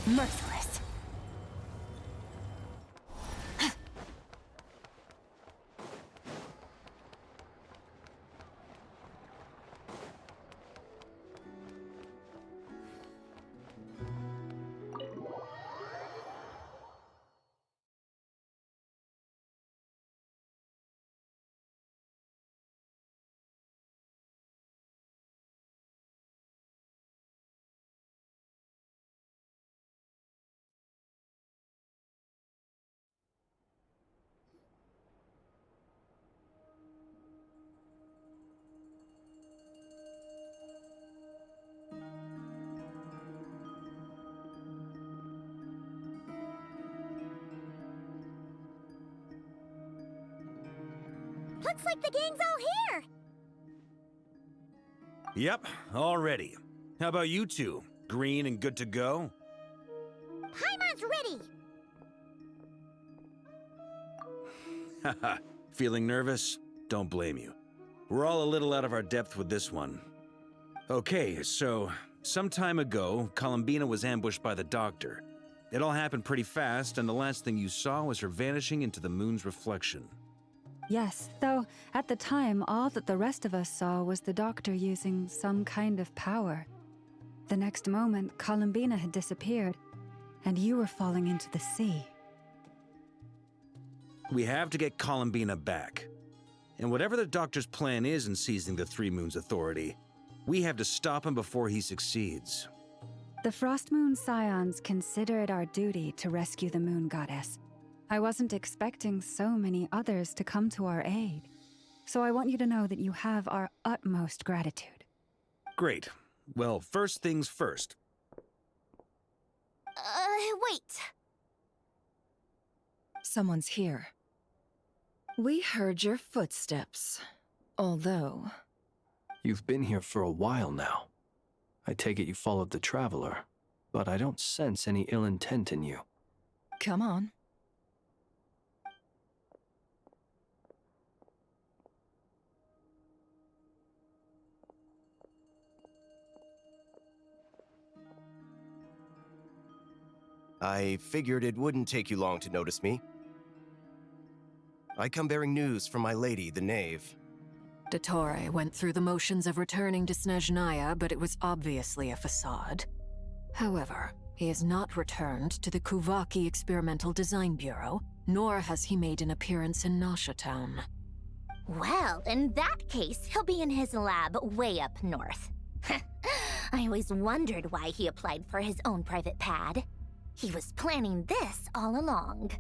Merciless. Looks like the gang's all here! Yep, all ready. How about you two? Green and good to go? Paimon's ready! Haha, feeling nervous? Don't blame you. We're all a little out of our depth with this one. Okay, so, some time ago, Columbina was ambushed by the Doctor. It all happened pretty fast, and the last thing you saw was her vanishing into the moon's reflection. Yes, though at the time, all that the rest of us saw was the Doctor using some kind of power. The next moment, Columbina had disappeared, and you were falling into the sea. We have to get Columbina back. And whatever the Doctor's plan is in seizing the Three Moons Authority, we have to stop him before he succeeds. The Frost Moon Scions consider it our duty to rescue the Moon Goddess. I wasn't expecting so many others to come to our aid. So I want you to know that you have our utmost gratitude. Great. Well, first things first. Wait. Someone's here. We heard your footsteps. Although... You've been here for a while now. I take it you followed the Traveler, but I don't sense any ill intent in you. Come on. I figured it wouldn't take you long to notice me. I come bearing news from my lady, the Knave. Dottore went through the motions of returning to Snezhnaya, but it was obviously a facade. However, he has not returned to the Kuvaki Experimental Design Bureau, nor has he made an appearance in Nasha Town. Well, in that case, he'll be in his lab way up north. I always wondered why he applied for his own private pad. He was planning this all along.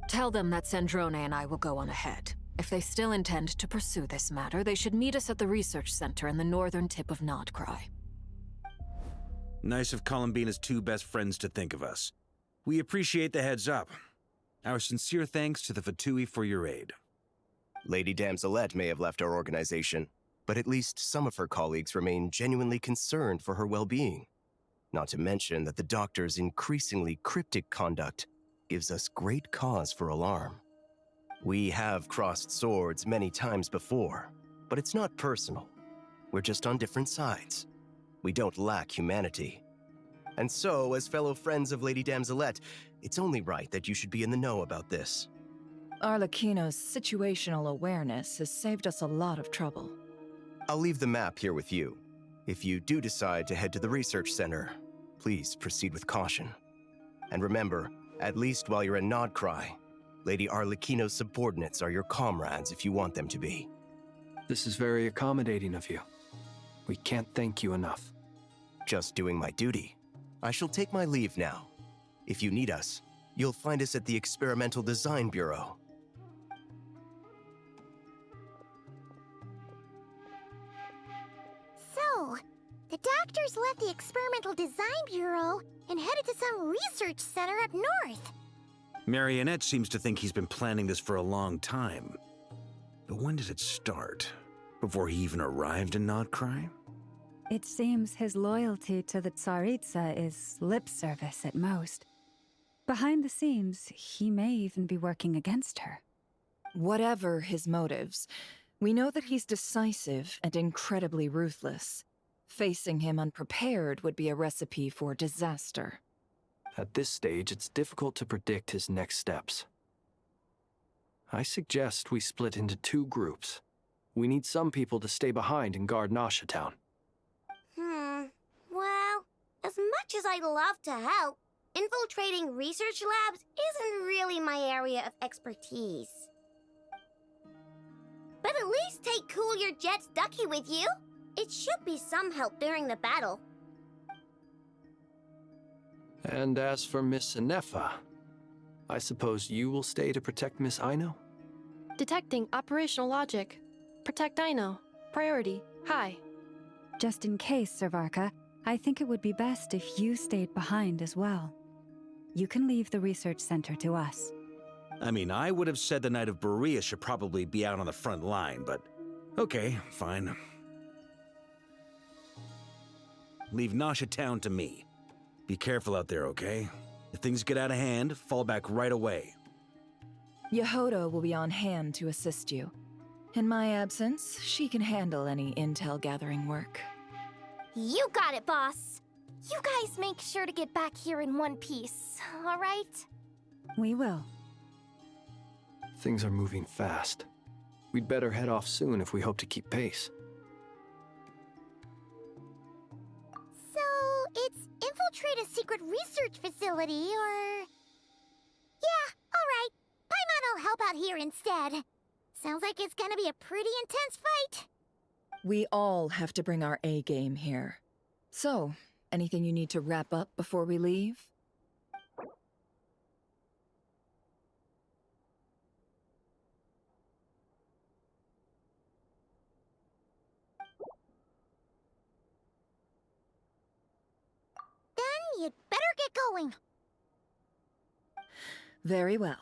Tell them that Sandrone and I will go on ahead. If they still intend to pursue this matter, they should meet us at the research center in the northern tip of Nodcry. Nice of Columbina's two best friends to think of us. We appreciate the heads up. Our sincere thanks to the Fatui for your aid. Lady Damselette may have left our organization, but at least some of her colleagues remain genuinely concerned for her well-being. Not to mention that the Doctor's increasingly cryptic conduct gives us great cause for alarm. We have crossed swords many times before, but it's not personal. We're just on different sides. We don't lack humanity. And so, as fellow friends of Lady Damselette, it's only right that you should be in the know about this. Arlecchino's situational awareness has saved us a lot of trouble. I'll leave the map here with you. If you do decide to head to the research center, please proceed with caution. And remember, at least while you're in Nodcry, Lady Arlecchino's subordinates are your comrades if you want them to be. This is very accommodating of you. We can't thank you enough. Just doing my duty. I shall take my leave now. If you need us, you'll find us at the Experimental Design Bureau. So, the Doctor's left the Experimental Design Bureau and headed to some research center up north. Marionette seems to think he's been planning this for a long time. But when did it start? Before he even arrived in Nodcry? It seems his loyalty to the Tsaritsa is lip service at most. Behind the scenes, he may even be working against her. Whatever his motives, we know that he's decisive and incredibly ruthless. Facing him unprepared would be a recipe for disaster. At this stage, it's difficult to predict his next steps. I suggest we split into 2 groups. We need some people to stay behind and guard Nasha Town. Well, as much as I'd love to help, infiltrating research labs isn't really my area of expertise. But at least take Cool Your Jets Ducky with you. It should be some help during the battle. And as for Miss Anefa, I suppose you will stay to protect Miss Aino? Detecting operational logic. Protect Aino. Priority. High. Just in case, Servarka, I think it would be best if you stayed behind as well. You can leave the research center to us. I mean, I would have said the Knight of Berea should probably be out on the front line, but okay, fine. Leave Nasha Town to me. Be careful out there, okay? If things get out of hand, fall back right away. Yehodo will be on hand to assist you. In my absence, she can handle any intel gathering work. You got it, boss. You guys make sure to get back here in one piece, all right? We will. Things are moving fast. We'd better head off soon if we hope to keep pace. So, it's infiltrate a secret research facility, or... Yeah, alright. Paimon will help out here instead. Sounds like it's gonna be a pretty intense fight. We all have to bring our A game here. So, anything you need to wrap up before we leave? Then you'd better get going. Very well.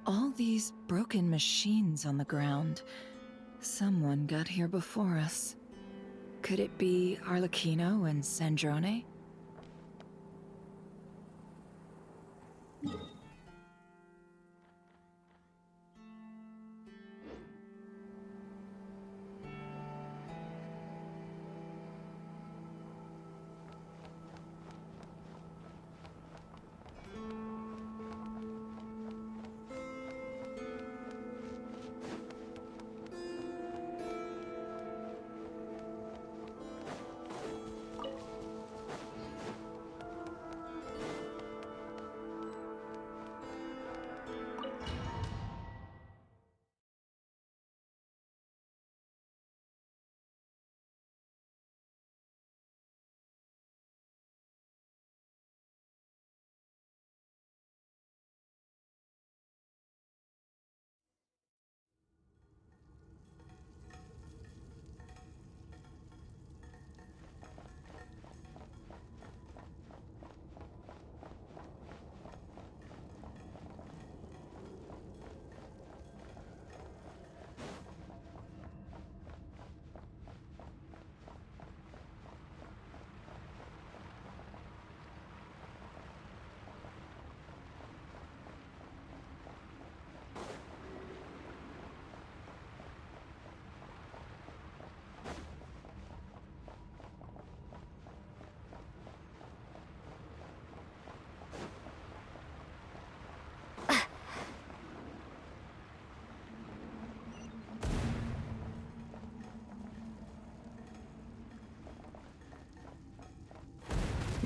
All these broken machines on the ground. Someone got here before us. Could it be Arlecchino and Sandrone?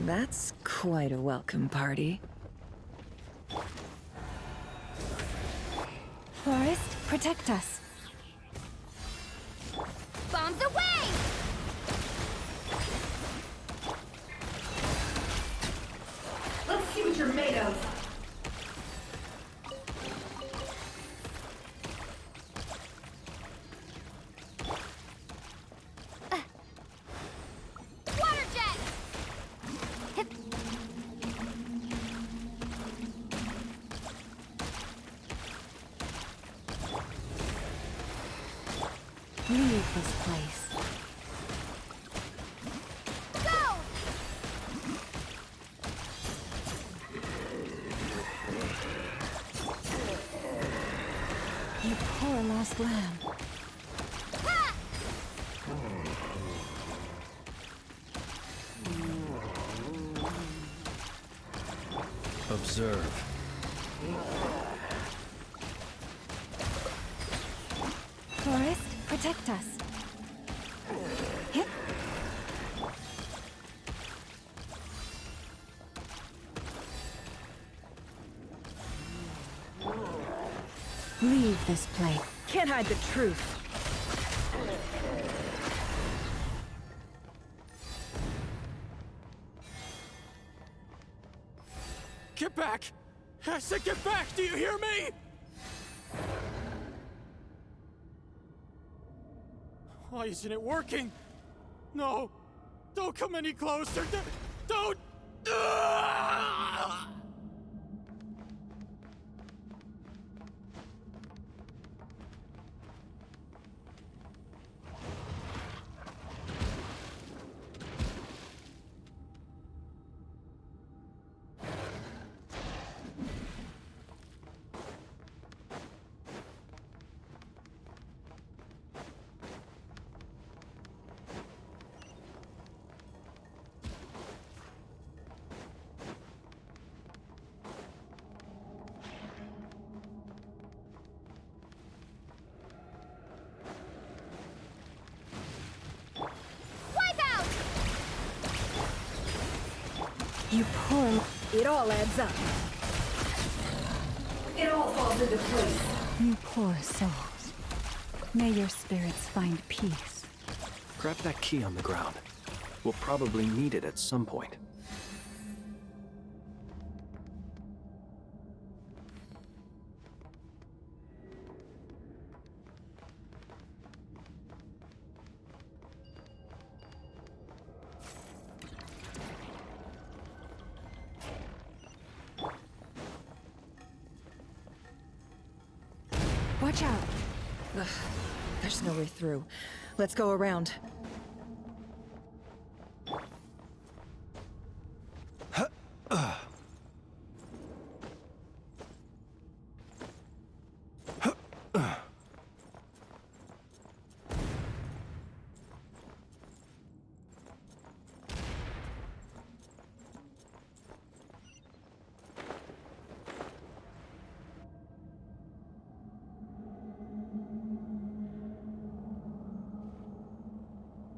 That's quite a welcome party. Forest, protect us. Bombs away! Let's see what you're made of. Water jet! Leave this place. poor lost lamb. Observe. Forest, protect us. Hip. Leave this place. Can't hide the truth. Get back! I said get back! Do you hear me? Why isn't it working? No! Don't come any closer! Don't! Ah! You poor... It all adds up. It all falls into place. You poor souls. May your spirits find peace. Grab that key on the ground. We'll probably need it at some point. Watch out. Ugh, there's no way through. Let's go around.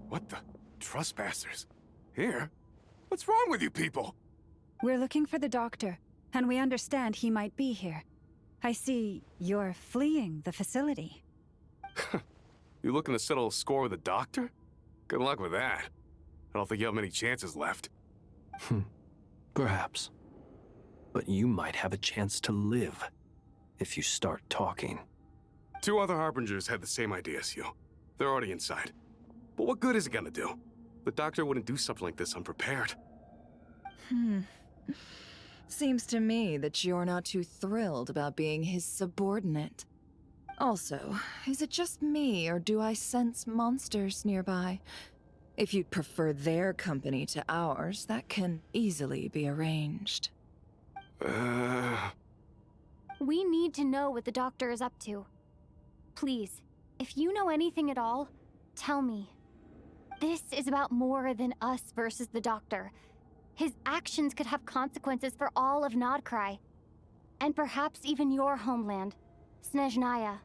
What the? Trespassers? Here? What's wrong with you people? We're looking for the doctor, and we understand he might be here. I see you're fleeing the facility. You looking to settle a score with the doctor? Good luck with that. I don't think you have many chances left. Perhaps. But you might have a chance to live if you start talking. 2 other Harbingers had the same idea as you. They're already inside. But what good is it gonna do? The doctor wouldn't do something like this unprepared. Seems to me that you're not too thrilled about being his subordinate. Also, is it just me, or do I sense monsters nearby? If you'd prefer their company to ours, that can easily be arranged. We need to know what the doctor is up to. Please, if you know anything at all, tell me. This is about more than us versus the doctor. His actions could have consequences for all of Nodcry. And perhaps even your homeland, Snezhnaya.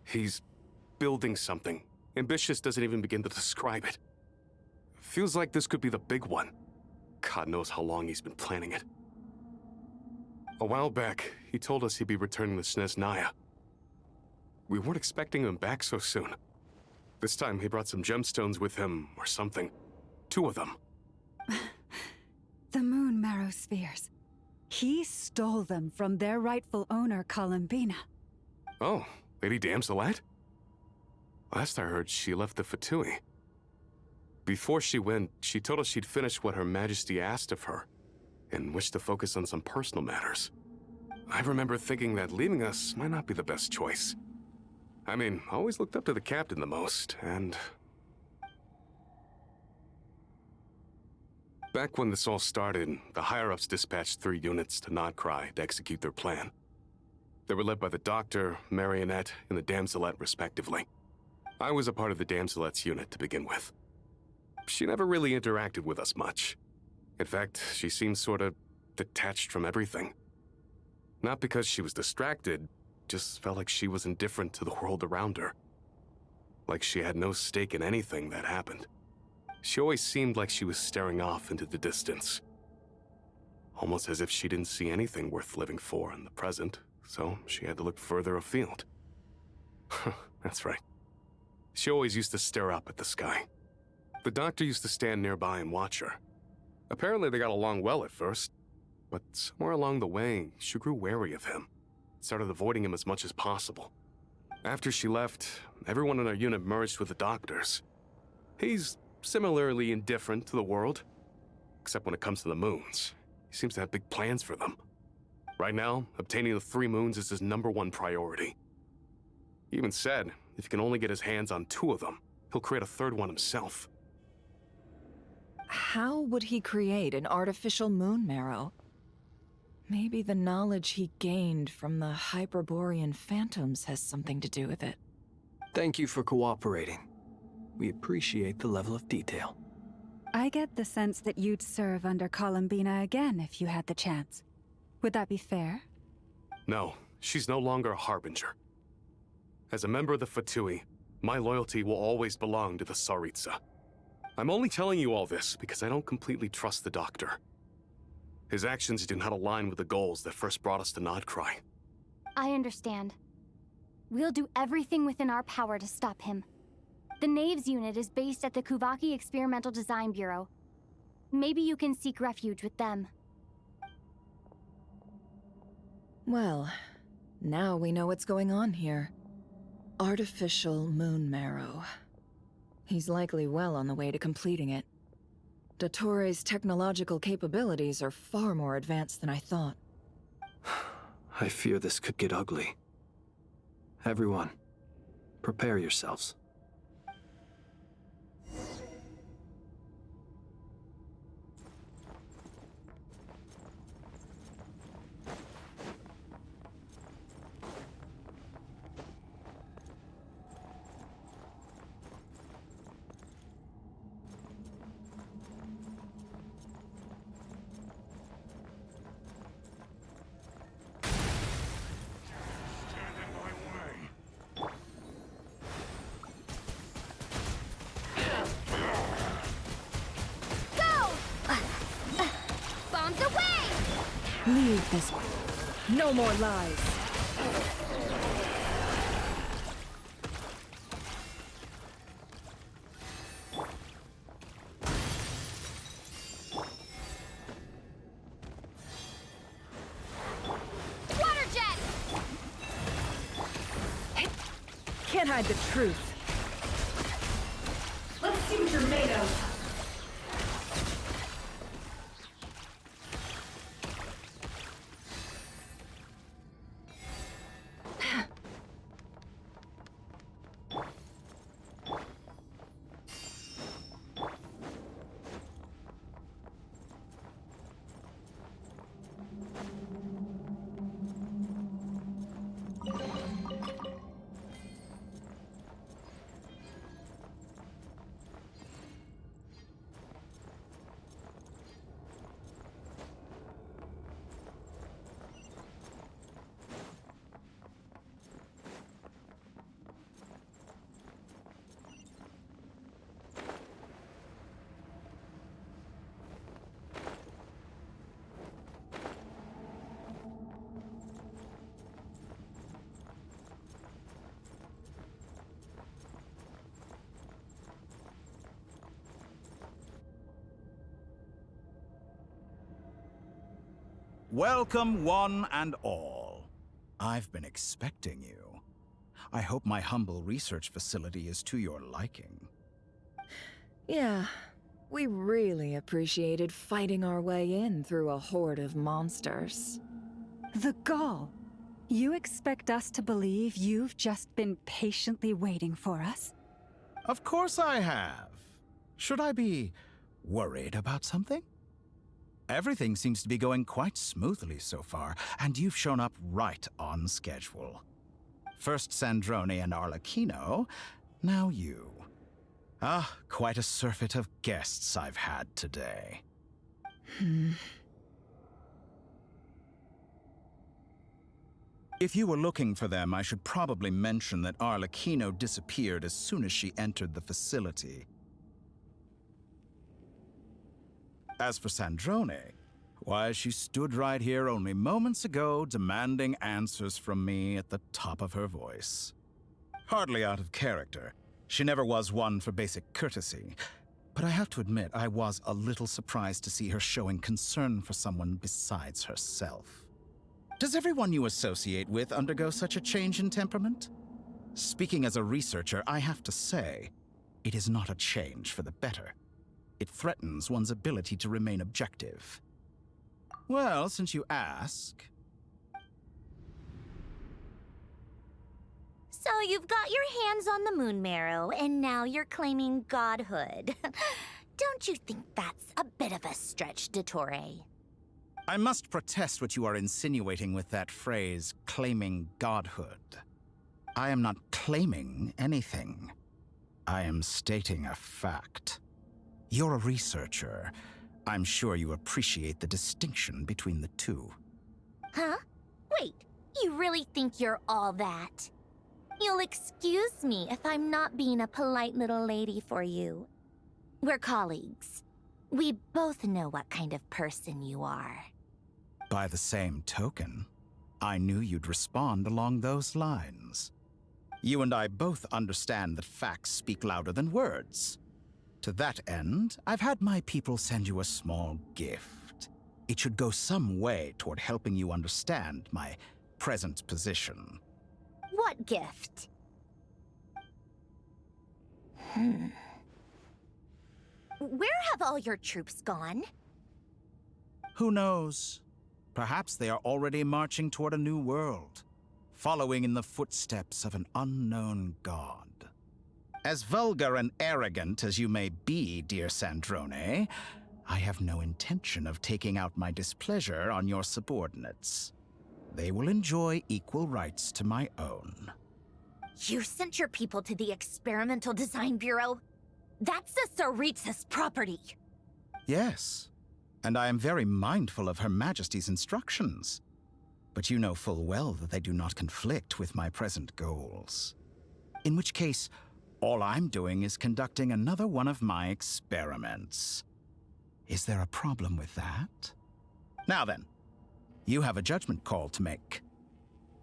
He's building something. Ambitious doesn't even begin to describe it. Feels like this could be the big one. God knows how long he's been planning it. A while back, he told us he'd be returning to Snezhnaya. We weren't expecting him back so soon. This time he brought some gemstones with him, or something. 2 of them. The moon marrow spheres. He stole them from their rightful owner, Columbina. Oh, Lady Damselet? Last I heard, she left the Fatui. Before she went, she told us she'd finished what Her Majesty asked of her, and wished to focus on some personal matters. I remember thinking that leaving us might not be the best choice. I mean, I always looked up to the captain the most, and Back when this all started, the higher-ups dispatched 3 units to Nodcry to execute their plan. They were led by the Doctor, Marionette, and the Damselette, respectively. I was a part of the Damselette's unit to begin with. She never really interacted with us much. In fact, she seemed sort of detached from everything. Not because she was distracted, just felt like she was indifferent to the world around her. Like she had no stake in anything that happened. She always seemed like she was staring off into the distance. Almost as if she didn't see anything worth living for in the present, so she had to look further afield. That's right. She always used to stare up at the sky. The Doctor used to stand nearby and watch her. Apparently they got along well at first, but somewhere along the way, she grew wary of him. Started avoiding him as much as possible. After she left, everyone in our unit merged with the Doctor's. He's similarly indifferent to the world, except when it comes to the moons. He seems to have big plans for them. Right now, obtaining the 3 moons is his #1 priority. He even said if he can only get his hands on 2 of them, he'll create a 3rd one himself. How would he create an artificial moon marrow? Maybe the knowledge he gained from the Hyperborean phantoms has something to do with it. Thank you for cooperating. We appreciate the level of detail. I get the sense that you'd serve under Columbina again if you had the chance. Would that be fair? No, she's no longer a Harbinger. As a member of the Fatui, my loyalty will always belong to the Tsaritsa. I'm only telling you all this because I don't completely trust the Doctor. His actions do not align with the goals that first brought us to Nodcry. I understand. We'll do everything within our power to stop him. The Knaves unit is based at the Kuvaki Experimental Design Bureau. Maybe you can seek refuge with them. Well, now we know what's going on here. Artificial moon marrow. He's likely well on the way to completing it. Dottore's technological capabilities are far more advanced than I thought. I fear this could get ugly. Everyone, prepare yourselves. Leave this one. No more lies. Water jet! Can't hide the truth. Let's see what you're made of. Welcome, one and all. I've been expecting you. I hope my humble research facility is to your liking. Yeah, we really appreciated fighting our way in through a horde of monsters. The gall! You expect us to believe you've just been patiently waiting for us? Of course I have. Should I be worried about something? Everything seems to be going quite smoothly so far, and you've shown up right on schedule. First Sandrone and Arlecchino, now you. Ah, quite a surfeit of guests I've had today. If you were looking for them, I should probably mention that Arlecchino disappeared as soon as she entered the facility. As for Sandrone, why, she stood right here only moments ago demanding answers from me at the top of her voice. Hardly out of character. She never was one for basic courtesy. But I have to admit, I was a little surprised to see her showing concern for someone besides herself. Does everyone you associate with undergo such a change in temperament? Speaking as a researcher, I have to say, it is not a change for the better. It threatens one's ability to remain objective. Well, since you ask... So you've got your hands on the moon marrow, and now you're claiming godhood. Don't you think that's a bit of a stretch, Dottore? I must protest what you are insinuating with that phrase, claiming godhood. I am not claiming anything. I am stating a fact. You're a researcher. I'm sure you appreciate the distinction between the two. Huh? Wait, you really think you're all that? You'll excuse me if I'm not being a polite little lady for you. We're colleagues. We both know what kind of person you are. By the same token, I knew you'd respond along those lines. You and I both understand that facts speak louder than words. To that end, I've had my people send you a small gift. It should go some way toward helping you understand my present position. What gift? Where have all your troops gone? Who knows? Perhaps they are already marching toward a new world, following in the footsteps of an unknown god. As vulgar and arrogant as you may be, dear Sandrone, I have no intention of taking out my displeasure on your subordinates. They will enjoy equal rights to my own. You sent your people to the Experimental Design Bureau? That's a Saritsa's property. Yes, and I am very mindful of Her Majesty's instructions. But you know full well that they do not conflict with my present goals. In which case, all I'm doing is conducting another one of my experiments. Is there a problem with that? Now then, you have a judgment call to make.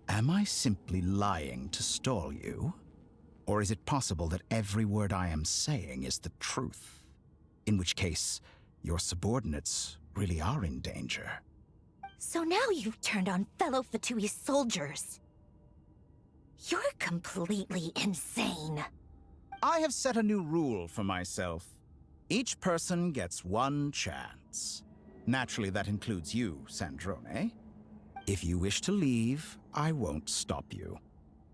Am I simply lying to stall you? Or is it possible that every word I am saying is the truth? In which case, your subordinates really are in danger. So now you've turned on fellow Fatui soldiers. You're completely insane. I have set a new rule for myself. Each person gets one chance. Naturally, that includes you, Sandrone. If you wish to leave, I won't stop you.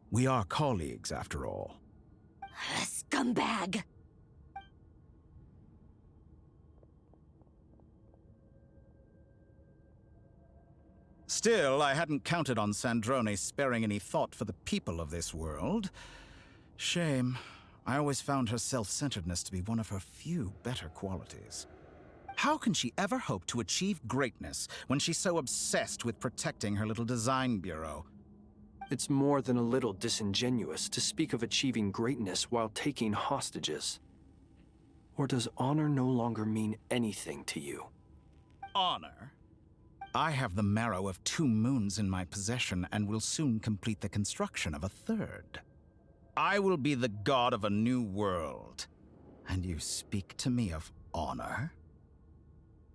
We are colleagues, after all. Scumbag! Still, I hadn't counted on Sandrone sparing any thought for the people of this world. Shame. I always found her self-centeredness to be one of her few better qualities. How can she ever hope to achieve greatness when she's so obsessed with protecting her little design bureau? It's more than a little disingenuous to speak of achieving greatness while taking hostages. Or does honor no longer mean anything to you? Honor? I have the marrow of 2 moons in my possession and will soon complete the construction of a 3rd. I will be the god of a new world. And you speak to me of honor?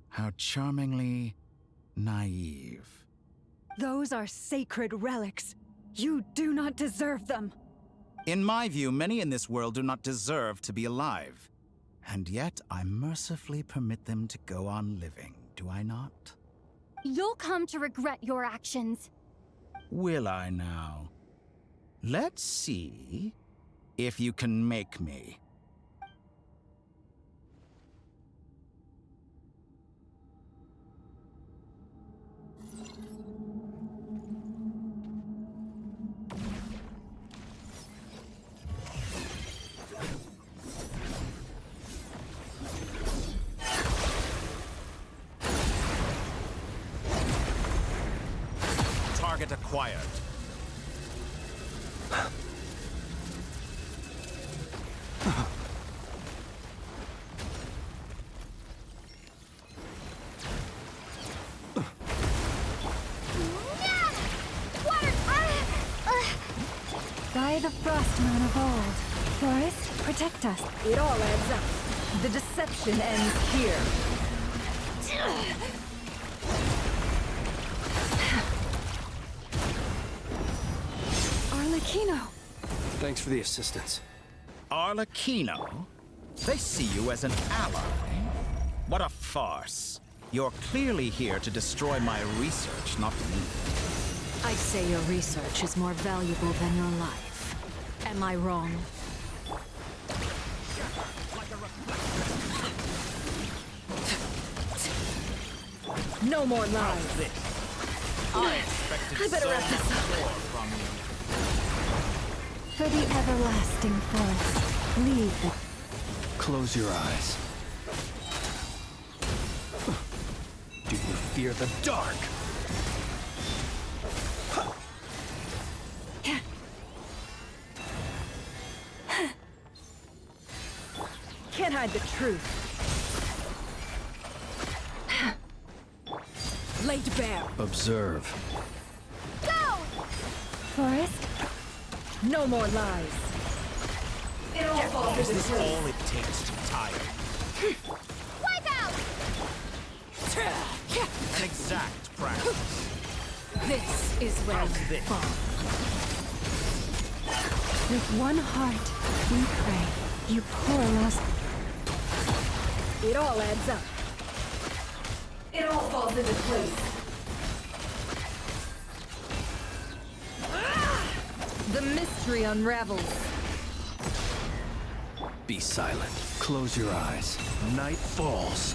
How charmingly naive. Those are sacred relics. You do not deserve them. In my view, many in this world do not deserve to be alive. And yet, I mercifully permit them to go on living, do I not? You'll come to regret your actions. Will I now? Let's see if you can make me. Target acquired. By the frost moon of old, Forest, protect us. It all adds up. The deception ends here. Arlecchino! Thanks for the assistance. Arlecchino? They see you as an ally? What a farce. You're clearly here to destroy my research, not me. I say your research is more valuable than your life. Am I wrong? No more lies. I expected better wrap this up. more from you. For the everlasting forest, leave the... Close your eyes. Do you fear the dark? Can't hide the truth. Laid bare. Observe. Go! Forest, No more lies. Is this all it takes to tire? Wipe out! An exact practice. This is where you fall. with one heart, we pray. You poor lost... It all adds up. It all falls into place. The mystery unravels. Be silent. Close your eyes. Night falls.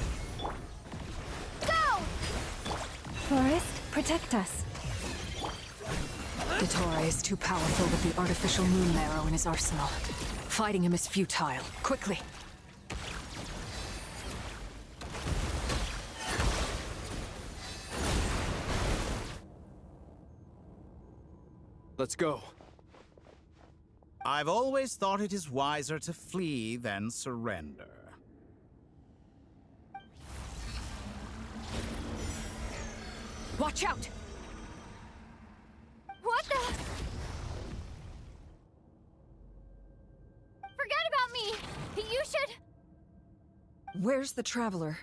Go! Forest, protect us. Dottore is too powerful with the artificial moon marrow in his arsenal. Fighting him is futile. Quickly! Let's go. I've always thought it is wiser to flee than surrender. Watch out! What the? Forget about me! You should... Where's the traveler?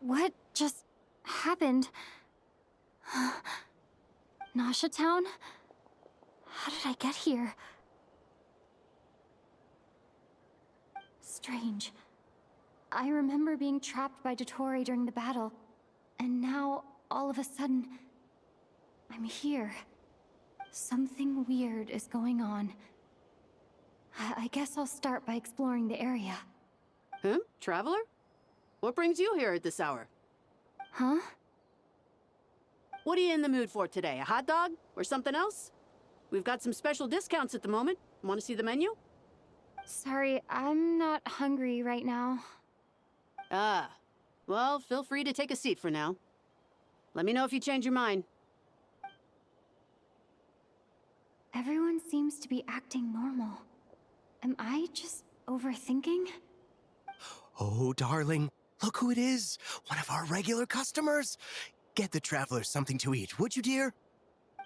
What just happened? Nasha Town? How did I get here? Strange. I remember being trapped by Dottore during the battle, and now, all of a sudden, I'm here. Something weird is going on. I guess I'll start by exploring the area. Huh? Traveler? What brings you here at this hour? Huh? What are you in the mood for today? A hot dog? Or something else? We've got some special discounts at the moment. Want to see the menu? Sorry, I'm not hungry right now. Ah. Well, feel free to take a seat for now. Let me know if you change your mind. Everyone seems to be acting normal. Am I just overthinking? Oh, darling, look who it is. One of our regular customers. Get the traveler something to eat, would you, dear?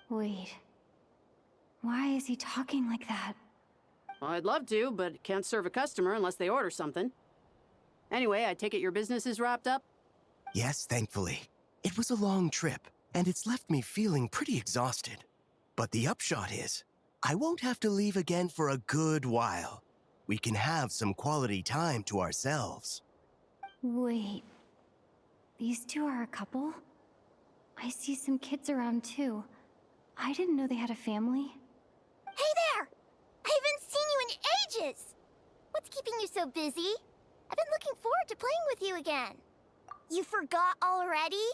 Wait. Why is he talking like that? Well, I'd love to, but can't serve a customer unless they order something. Anyway, I take it your business is wrapped up? Yes, thankfully. It was a long trip, and it's left me feeling pretty exhausted. But the upshot is, I won't have to leave again for a good while. We can have some quality time to ourselves. Wait. These two are a couple? I see some kids around too. I didn't know they had a family. Hey there! I haven't seen you in ages! What's keeping you so busy? I've been looking forward to playing with you again. You forgot already?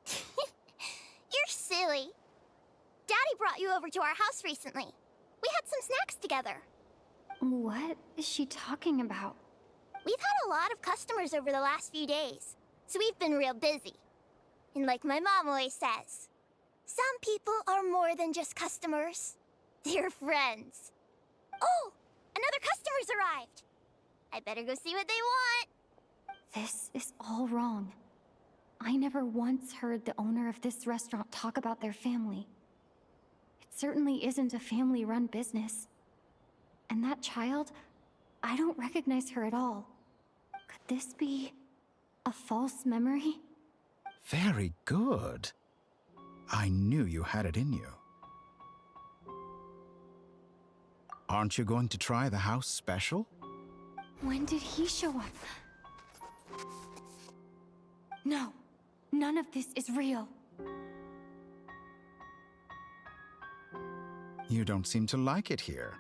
You're silly. Daddy brought you over to our house recently. We had some snacks together. What is she talking about? We've had a lot of customers over the last few days, so we've been real busy. And like my mom always says, some people are more than just customers. They're friends. Oh, another customer's arrived. I better go see what they want. This is all wrong. I never once heard the owner of this restaurant talk about their family. It certainly isn't a family-run business. And that child, I don't recognize her at all. Could this be a false memory? Very good. I knew you had it in you. Aren't you going to try the house special? When did he show up? No, none of this is real. You don't seem to like it here.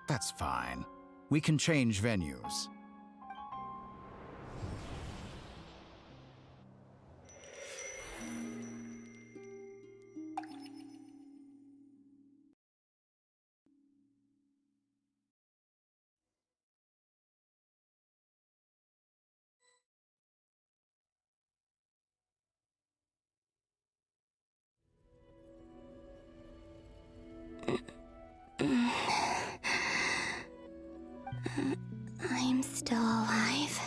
That's fine. We can change venues. I'm still alive.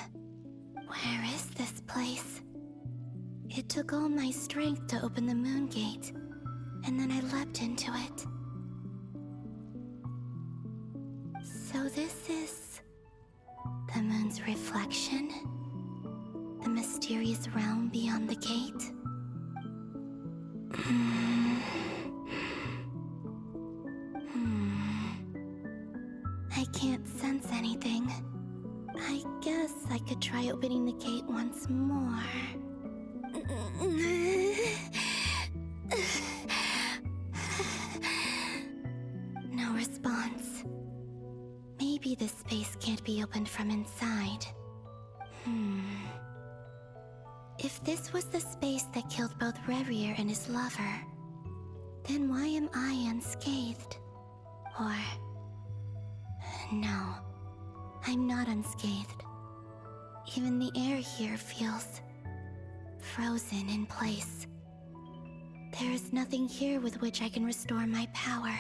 Where is this place? It took all my strength to open the moon gate, and then I leapt into it. So this is the moon's reflection? The mysterious realm beyond the gate? I can't sense anything. I guess I could try opening the gate once more. No response. Maybe this space can't be opened from inside. If this was the space that killed both Revier and his lover, then why am I unscathed? Or... no, I'm not unscathed. Even the air here feels frozen in place. There is nothing here with which I can restore my power.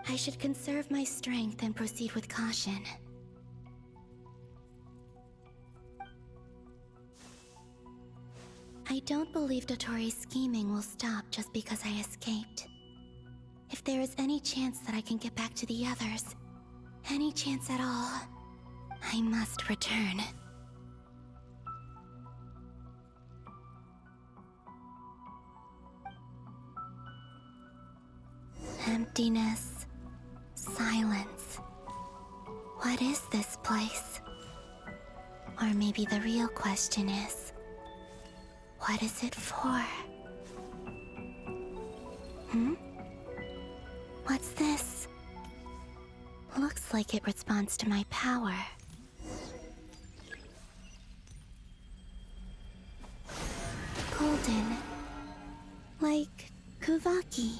I should conserve my strength and proceed with caution. I don't believe Dotori's scheming will stop just because I escaped. If there is any chance that I can get back to the others, any chance at all, I must return. Emptiness, silence. What is this place? Or maybe the real question is, what is it for? What's this? Looks like it responds to my power. Golden. Like Kuvaki.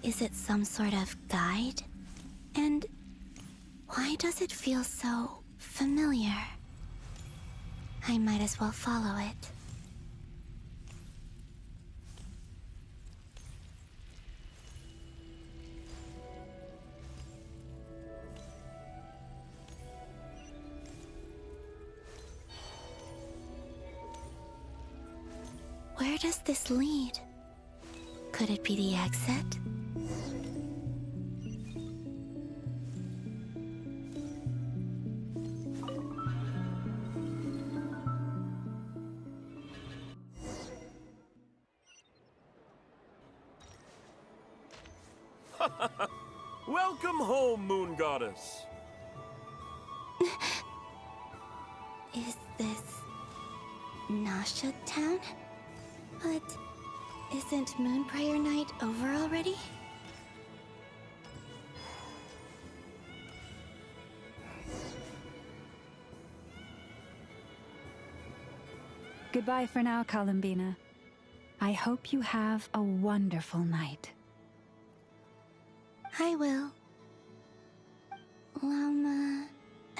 Is it some sort of guide? And why does it feel so familiar? I might as well follow it. Where does this lead? Could it be the exit? Welcome home, Moon Goddess. Is this Nasha Town? But isn't Moon Prayer Night over already? Goodbye for now, Columbina. I hope you have a wonderful night. I will. Llama,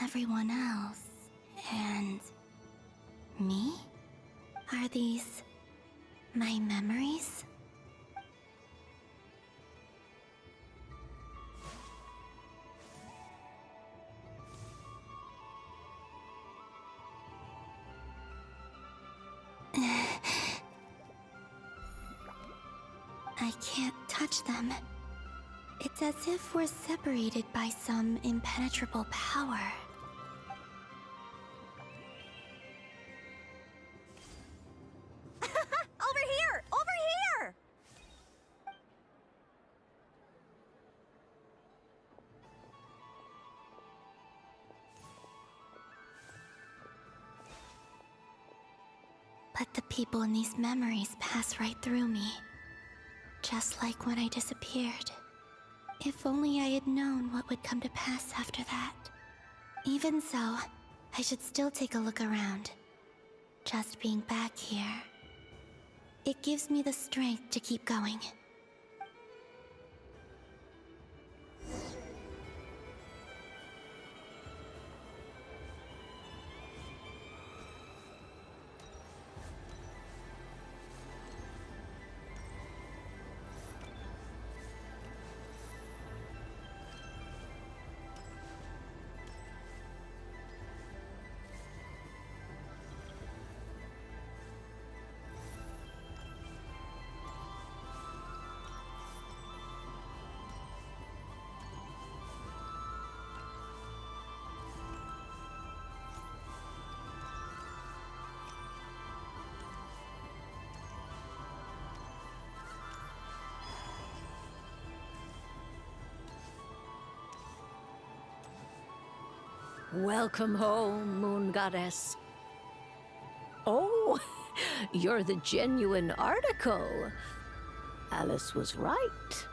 everyone else, and me? Are these my memories? I can't touch them. It's as if we're separated by some impenetrable power. Over here! Over here! But the people in these memories pass right through me. Just like when I disappeared. If only I had known what would come to pass after that. Even so, I should still take a look around. Just being back here, it gives me the strength to keep going. Welcome home, Moon Goddess. Oh, you're the genuine article. Alice was right.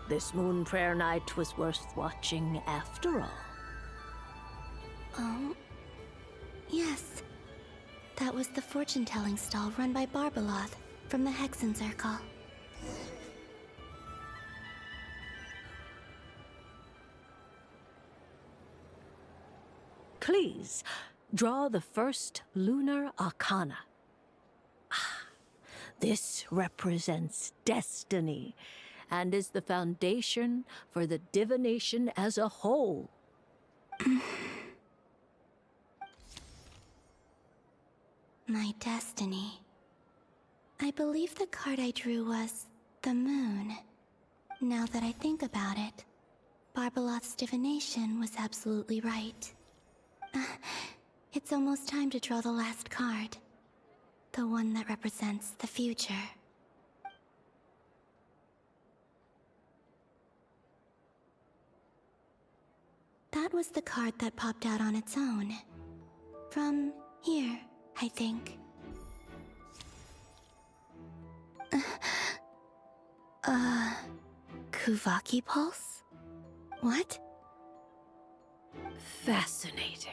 This Moon Prayer Night was worth watching after all. Oh, yes. That was the fortune-telling stall run by Barbaloth from the Hexen Circle. Please, draw the first lunar arcana. This represents destiny and is the foundation for the divination as a whole. My destiny. I believe the card I drew was the moon. Now that I think about it, Barbaloth's divination was absolutely right. It's almost time to draw the last card. The one that represents the future. That was the card that popped out on its own. From here, I think. Kuvaki Pulse? What? Fascinating.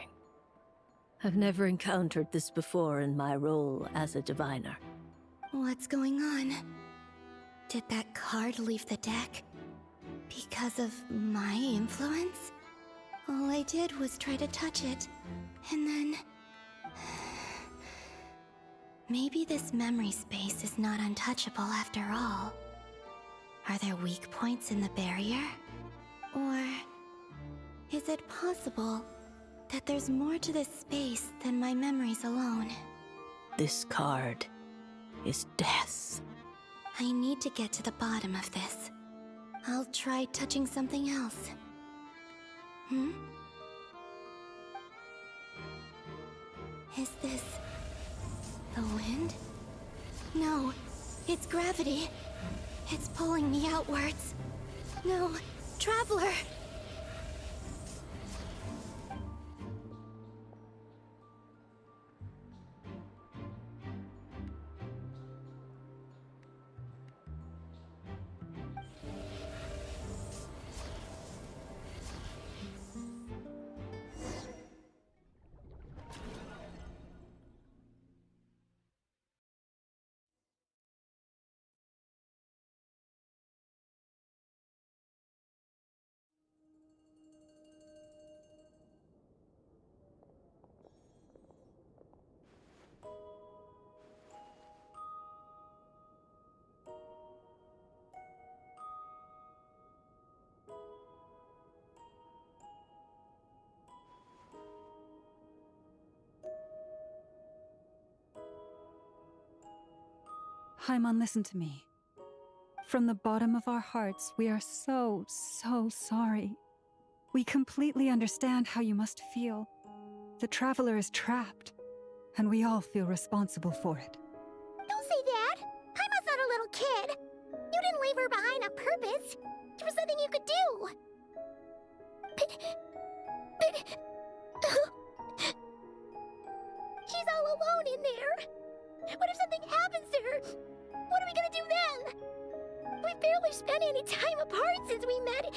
I've never encountered this before in my role as a diviner. What's going on? Did that card leave the deck? Because of my influence? All I did was try to touch it, and then... Maybe this memory space is not untouchable after all. Are there weak points in the barrier? Or is it possible that there's more to this space than my memories alone? This card is death. I need to get to the bottom of this. I'll try touching something else. Is this the wind? No, it's gravity. It's pulling me outwards. No, Traveler! Haimon, listen to me. From the bottom of our hearts, we are so sorry. We completely understand how you must feel. The Traveler is trapped, and we all feel responsible for it. Don't say that! Haima's not a little kid! You didn't leave her behind on purpose! There was nothing you could do! But... She's all alone in there! What if something happens to her? What are we gonna do then? We've barely spent any time apart since we met.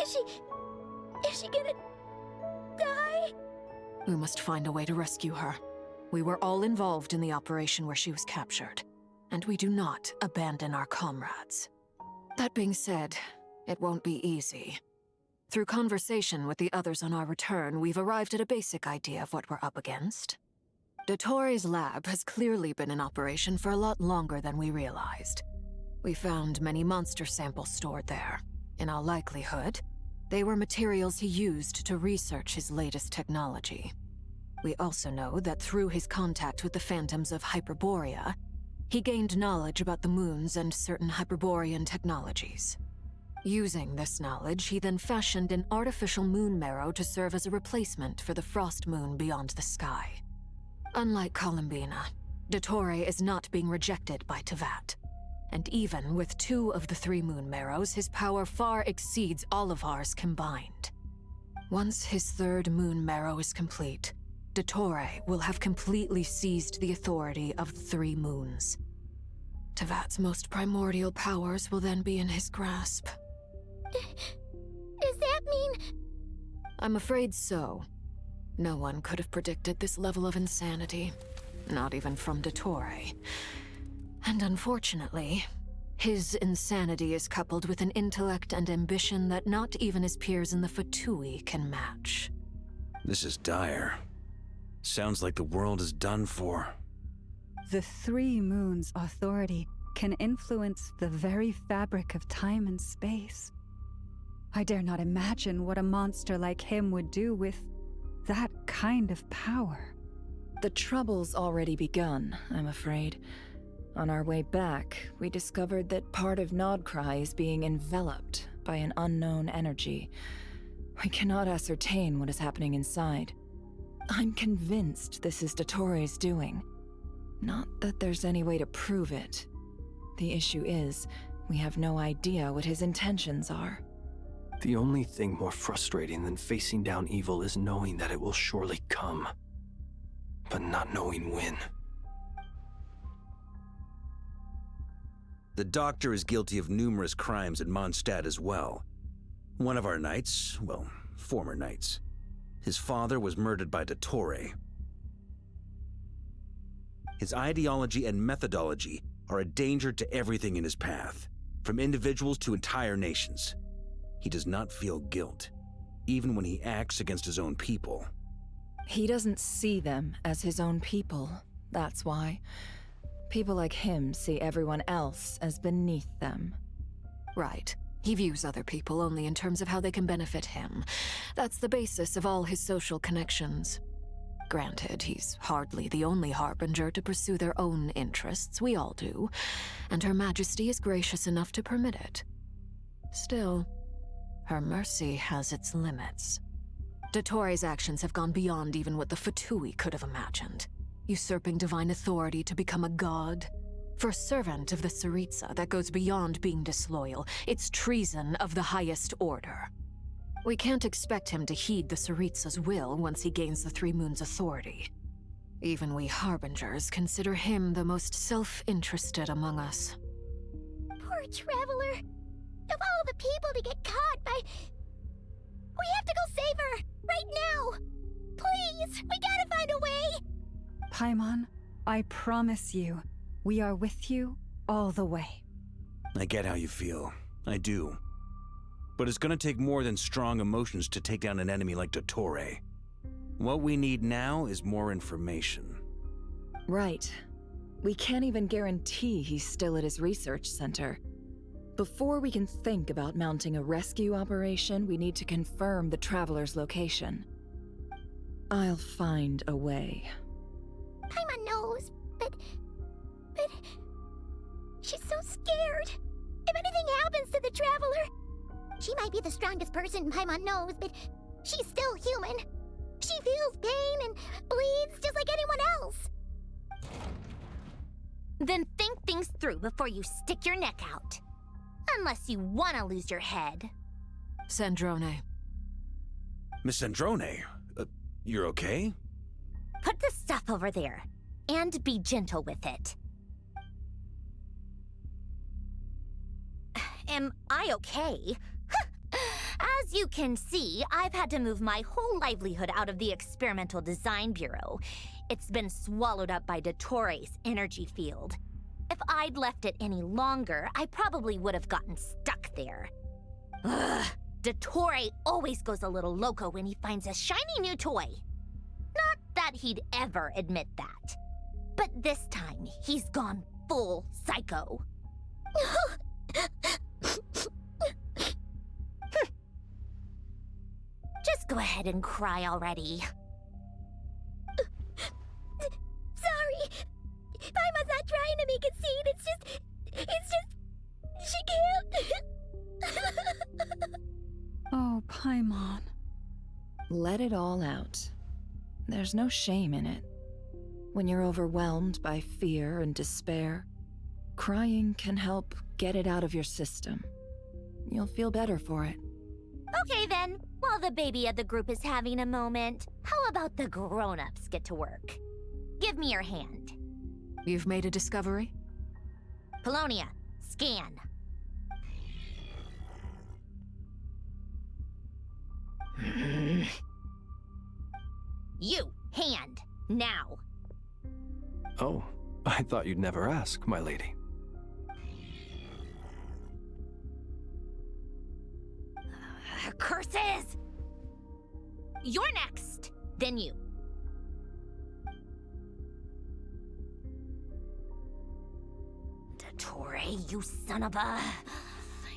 Is she gonna die? We must find a way to rescue her. We were all involved in the operation where she was captured, and we do not abandon our comrades. That being said, it won't be easy. Through conversation with the others on our return, we've arrived at a basic idea of what we're up against. Dottore lab has clearly been in operation for a lot longer than we realized. We found many monster samples stored there. In all likelihood, they were materials he used to research his latest technology. We also know that through his contact with the phantoms of Hyperborea, he gained knowledge about the moons and certain Hyperborean technologies. Using this knowledge, he then fashioned an artificial moon marrow to serve as a replacement for the frost moon beyond the sky. Unlike Columbina, Dottore is not being rejected by Tevat. And even with 2 of the 3 moon marrows, his power far exceeds all of ours combined. Once his 3rd moon marrow is complete, Dottore will have completely seized the authority of the 3 moons. Tevat's most primordial powers will then be in his grasp. Does that mean... I'm afraid so. No one could have predicted this level of insanity, not even from Dottore. And unfortunately, his insanity is coupled with an intellect and ambition that not even his peers in the Fatui can match. This is dire. Sounds like the world is done for. The 3 moons' authority can influence the very fabric of time and space. I dare not imagine what a monster like him would do with that kind of power. The trouble's already begun, I'm afraid. On our way back, we discovered that part of Nodcry is being enveloped by an unknown energy. We cannot ascertain what is happening inside. I'm convinced this is Dottore's doing. Not that there's any way to prove it. The issue is, we have no idea what his intentions are. The only thing more frustrating than facing down evil is knowing that it will surely come, but not knowing when. The Doctor is guilty of numerous crimes at Mondstadt as well. One of our knights, well, former knights, his father was murdered by Dottore. His ideology and methodology are a danger to everything in his path, from individuals to entire nations. He does not feel guilt, even when he acts against his own people. He doesn't see them as his own people, that's why. People like him see everyone else as beneath them. Right. He views other people only in terms of how they can benefit him. That's the basis of all his social connections. Granted, he's hardly the only harbinger to pursue their own interests. We all do. And Her Majesty is gracious enough to permit it. Still, her mercy has its limits. Dottore's actions have gone beyond even what the Fatui could have imagined. Usurping divine authority to become a god, For a servant of the Tsaritsa, that goes beyond being disloyal. It's treason of the highest order. We can't expect him to heed the Tsaritsa's will once he gains the Three Moons' authority. Even we Harbingers consider him the most self-interested among us. Poor Traveler. Of all the people to get caught by... We have to go save her! Right now! Please! We gotta find a way! Paimon, I promise you, we are with you all the way. I get how you feel. I do. But it's gonna take more than strong emotions to take down an enemy like Dottore. What we need now is more information. Right. We can't even guarantee he's still at his research center. Before we can think about mounting a rescue operation, we need to confirm the Traveler's location. I'll find a way. Paimon knows, but... She's so scared. If anything happens to the Traveler... She might be the strongest person Paimon knows, but she's still human. She feels pain and bleeds just like anyone else. Then think things through before you stick your neck out. Unless you want to lose your head. Sandrone. Miss Sandrone, you're okay? Put the stuff over there, and be gentle with it. Am I okay? As you can see, I've had to move my whole livelihood out of the Experimental Design Bureau. It's been swallowed up by Dottore's energy field. If I'd left it any longer, I probably would have gotten stuck there. Ugh, Dottore always goes a little loco when he finds a shiny new toy. Not that he'd ever admit that. But this time, he's gone full psycho. Just go ahead and cry already. Sorry. Paimon's not trying to make a scene. It's just... She can't. Oh, Paimon. Let it all out. There's no shame in it. When you're overwhelmed by fear and despair, crying can help get it out of your system. You'll feel better for it. Okay then, while the baby of the group is having a moment, how about the grown-ups get to work? Give me your hand. You've made a discovery? Polonia, scan. You, hand, now. Oh, I thought you'd never ask, my lady. Curses! You're next, then you. Dottore, you son of a...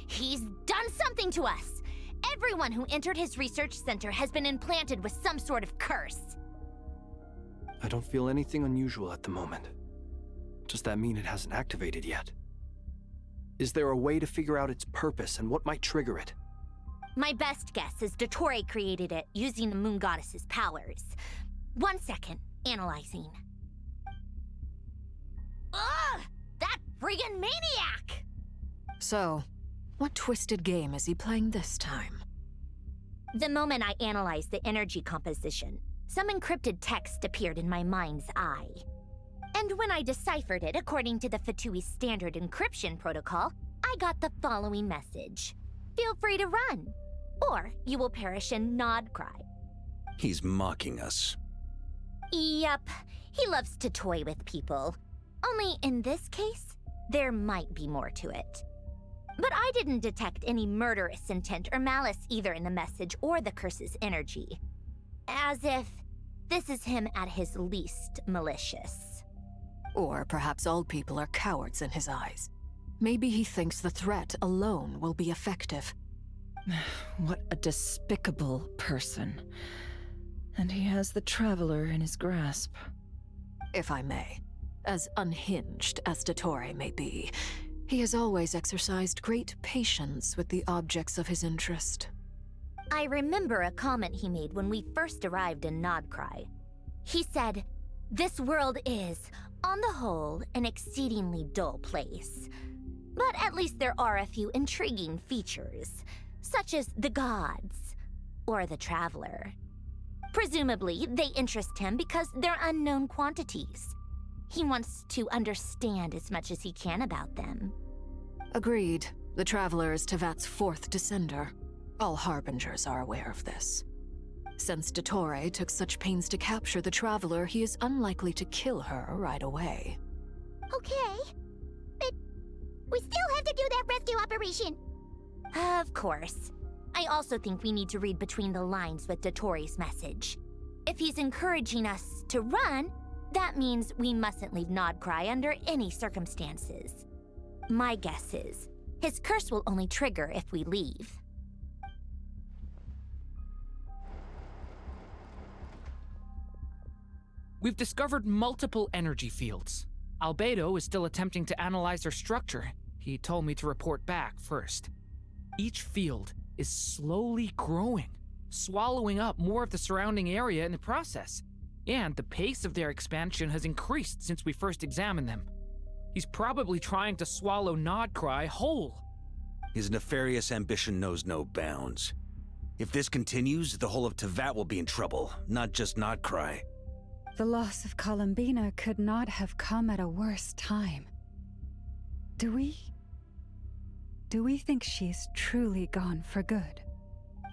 He's done something to us! Everyone who entered his research center has been implanted with some sort of curse. I don't feel anything unusual at the moment. Does that mean it hasn't activated yet? Is there a way to figure out its purpose and what might trigger it? My best guess is Dottore created it using the Moon Goddess's powers. 1 second, analyzing. Ugh! That friggin' maniac! So, what twisted game is he playing this time? The moment I analyzed the energy composition, some encrypted text appeared in my mind's eye. And when I deciphered it according to the Fatui standard encryption protocol, I got the following message. Feel free to run, or you will perish in nod cry. He's mocking us. Yep, he loves to toy with people. Only in this case, there might be more to it. But I didn't detect any murderous intent or malice either in the message or the curse's energy. As if this is him at his least malicious. Or perhaps all people are cowards in his eyes. Maybe he thinks the threat alone will be effective. What a despicable person. And he has the Traveler in his grasp. If I may, as unhinged as Dottore may be, he has always exercised great patience with the objects of his interest. I remember a comment he made when we first arrived in Nodcry. He said, "This world is On the whole, an exceedingly dull place. But at least there are a few intriguing features, such as the gods, or the traveler. Presumably, they interest him because they're unknown quantities. He wants to understand as much as he can about them. Agreed. The Traveler is Tevat's fourth descender. All Harbingers are aware of this. Since Dottore took such pains to capture the Traveler, he is unlikely to kill her right away. Okay. But we still have to do that rescue operation. Of course. I also think we need to read between the lines with Dottore's message. If he's encouraging us to run, that means we mustn't leave Nodcry under any circumstances. My guess is, his curse will only trigger if we leave. We've discovered multiple energy fields. Albedo is still attempting to analyze their structure. He told me to report back first. Each field is slowly growing, swallowing up more of the surrounding area in the process. And the pace of their expansion has increased since we first examined them. He's probably trying to swallow Nodcry whole. His nefarious ambition knows no bounds. If this continues, the whole of Tevat will be in trouble, not just Nodcry. The loss of Columbina could not have come at a worse time. Do we think she's truly gone for good?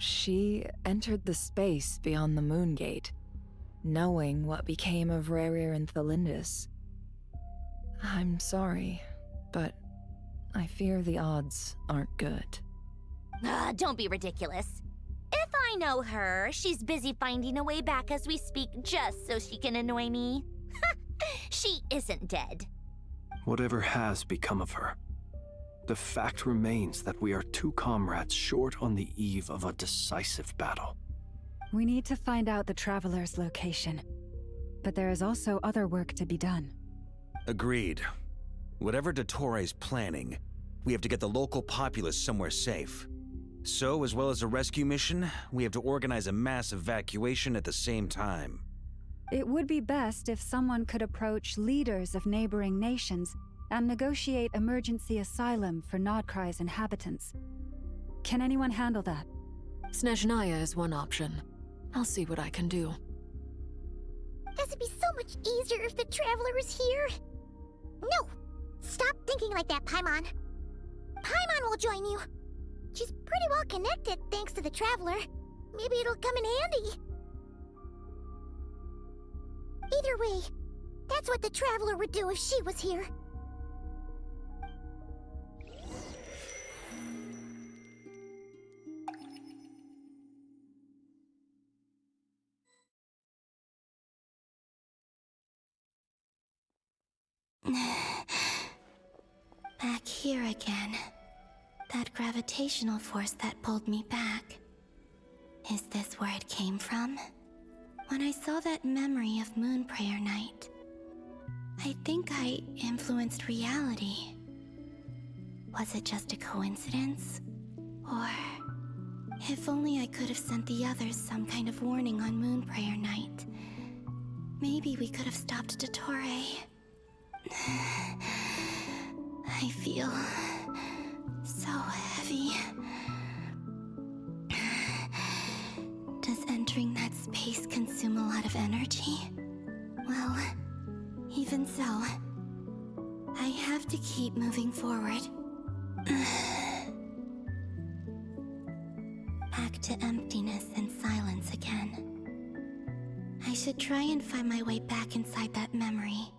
She entered the space beyond the Moon Gate, knowing what became of Rerir and Thalindus. I'm sorry, but I fear the odds aren't good. Don't be ridiculous. If I know her, she's busy finding a way back as we speak just so she can annoy me. She isn't dead. Whatever has become of her, the fact remains that we are two comrades short on the eve of a decisive battle. We need to find out the Traveler's location, but there is also other work to be done. Agreed. Whatever Dottore's planning, we have to get the local populace somewhere safe. So, as well as a rescue mission, we have to organize a mass evacuation at the same time. It would be best if someone could approach leaders of neighboring nations and negotiate emergency asylum for Nodcry's inhabitants. Can anyone handle that? Snezhnaya is one option. I'll see what I can do. This would be so much easier if the Traveler was here. No! Stop thinking like that, Paimon. Paimon will join you. She's pretty well connected thanks to the Traveler. Maybe it'll come in handy. Either way, that's what the Traveler would do if she was here. Back here again. That gravitational force that pulled me back. Is this where it came from? When I saw that memory of Moon Prayer Night, I think I influenced reality. Was it just a coincidence? Or if only I could have sent the others some kind of warning on Moon Prayer Night. Maybe we could have stopped Dottore. I feel so heavy. Does entering that space consume a lot of energy? Well, even so, I have to keep moving forward. Back to emptiness and silence again. I should try and find my way back inside that memory.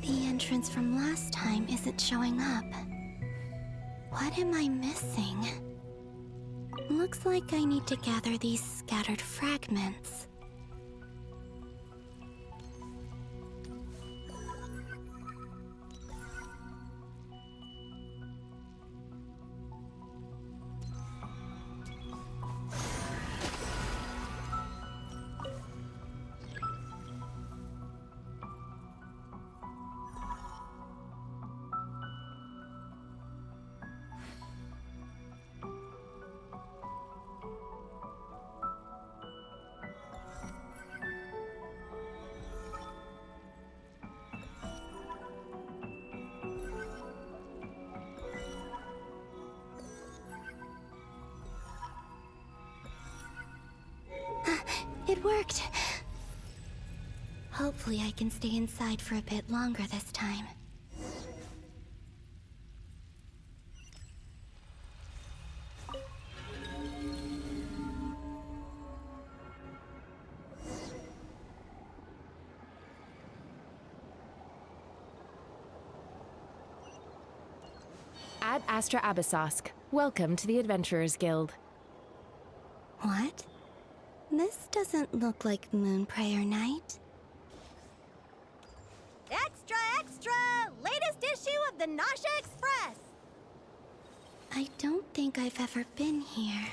The entrance from last time isn't showing up. What am I missing? Looks like I need to gather these scattered fragments. It worked. Hopefully I can stay inside for a bit longer this time. Ad Astra Abyssosk. Welcome to the Adventurers Guild. What? This doesn't look like Moon Prayer Night. Extra, extra! Latest issue of the Nasha Express! I don't think I've ever been here.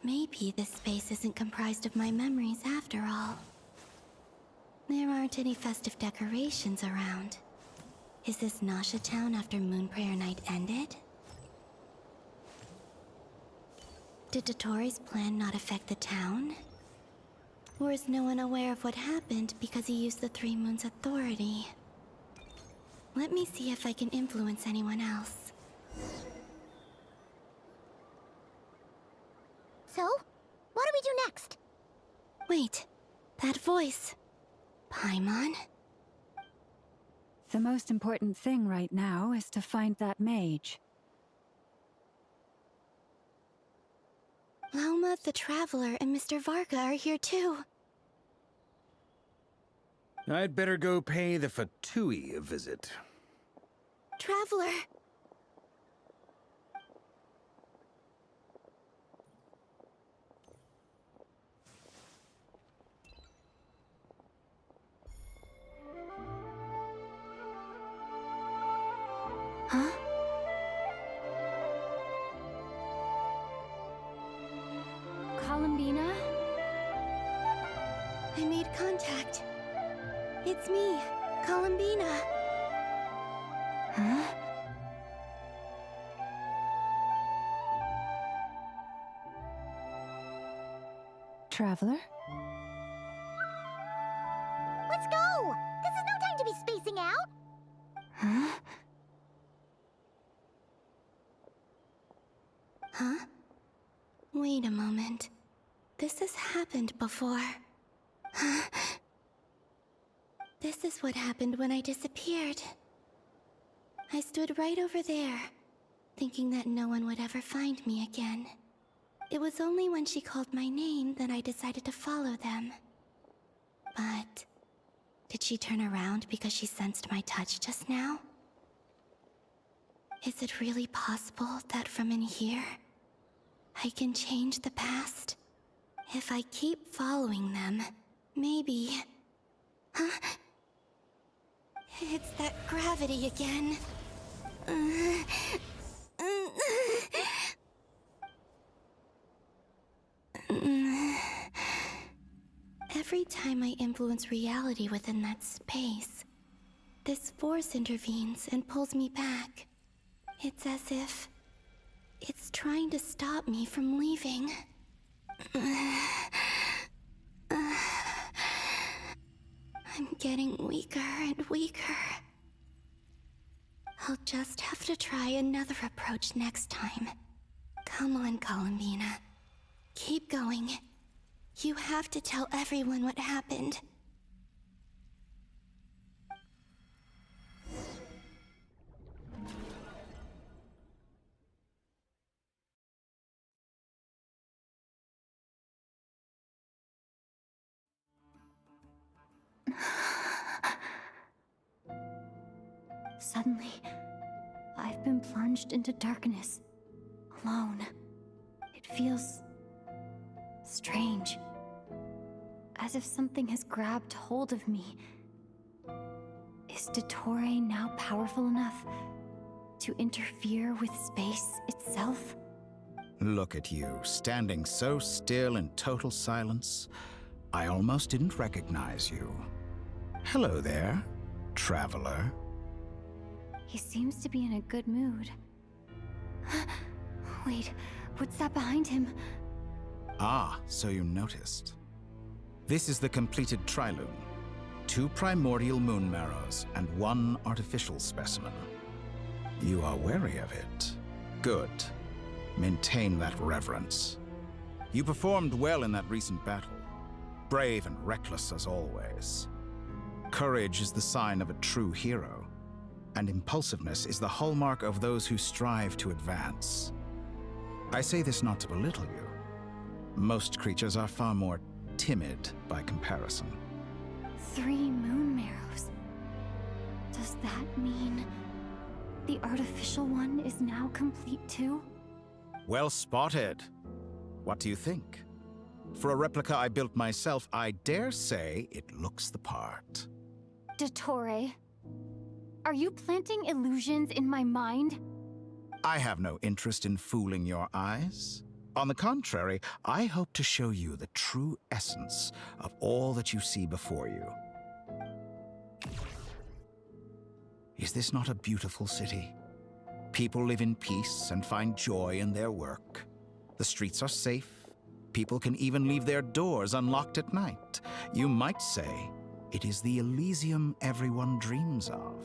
Maybe this space isn't comprised of my memories after all. There aren't any festive decorations around. Is this Nasha Town after Moon Prayer Night ended? Did Dotori's plan not affect the town? Or is no one aware of what happened because he used the Three Moons' authority? Let me see if I can influence anyone else. So, what do we do next? Wait, that voice. Paimon? The most important thing right now is to find that mage. Lauma the Traveler and Mr. Varga are here too. I'd better go pay the Fatui a visit. Traveler! Huh? Columbina? I made contact. It's me, Columbina. Huh? Traveler? Let's go! This is no time to be spacing out! Huh? Huh? Wait a moment. This has happened before. Huh? This is what happened when I disappeared. I stood right over there, thinking that no one would ever find me again. It was only when she called my name that I decided to follow them. But did she turn around because she sensed my touch just now? Is it really possible that from in here, I can change the past? If I keep following them, maybe... Huh? It's that gravity again. Every time I influence reality within that space, this force intervenes and pulls me back. It's as if it's trying to stop me from leaving. I'm getting weaker and weaker. I'll just have to try another approach next time. Come on, Columbina. Keep going. You have to tell everyone what happened. Suddenly, I've been plunged into darkness, alone. It feels strange, as if something has grabbed hold of me. Is Dottore now powerful enough to interfere with space itself? Look at you, standing so still in total silence. I almost didn't recognize you. Hello there, traveler. He seems to be in a good mood. Wait, what's that behind him? Ah, so you noticed. This is the completed trilune. 2 primordial moon marrows and 1 artificial specimen. You are wary of it. Good. Maintain that reverence. You performed well in that recent battle. Brave and reckless as always. Courage is the sign of a true hero, and impulsiveness is the hallmark of those who strive to advance. I say this not to belittle you. Most creatures are far more timid by comparison. 3 moon marrows. Does that mean the artificial one is now complete too? Well spotted. What do you think? For a replica I built myself, I dare say it looks the part. Dottore, are you planting illusions in my mind? I have no interest in fooling your eyes. On the contrary, I hope to show you the true essence of all that you see before you. Is this not a beautiful city? People live in peace and find joy in their work. The streets are safe. People can even leave their doors unlocked at night. You might say it is the Elysium everyone dreams of.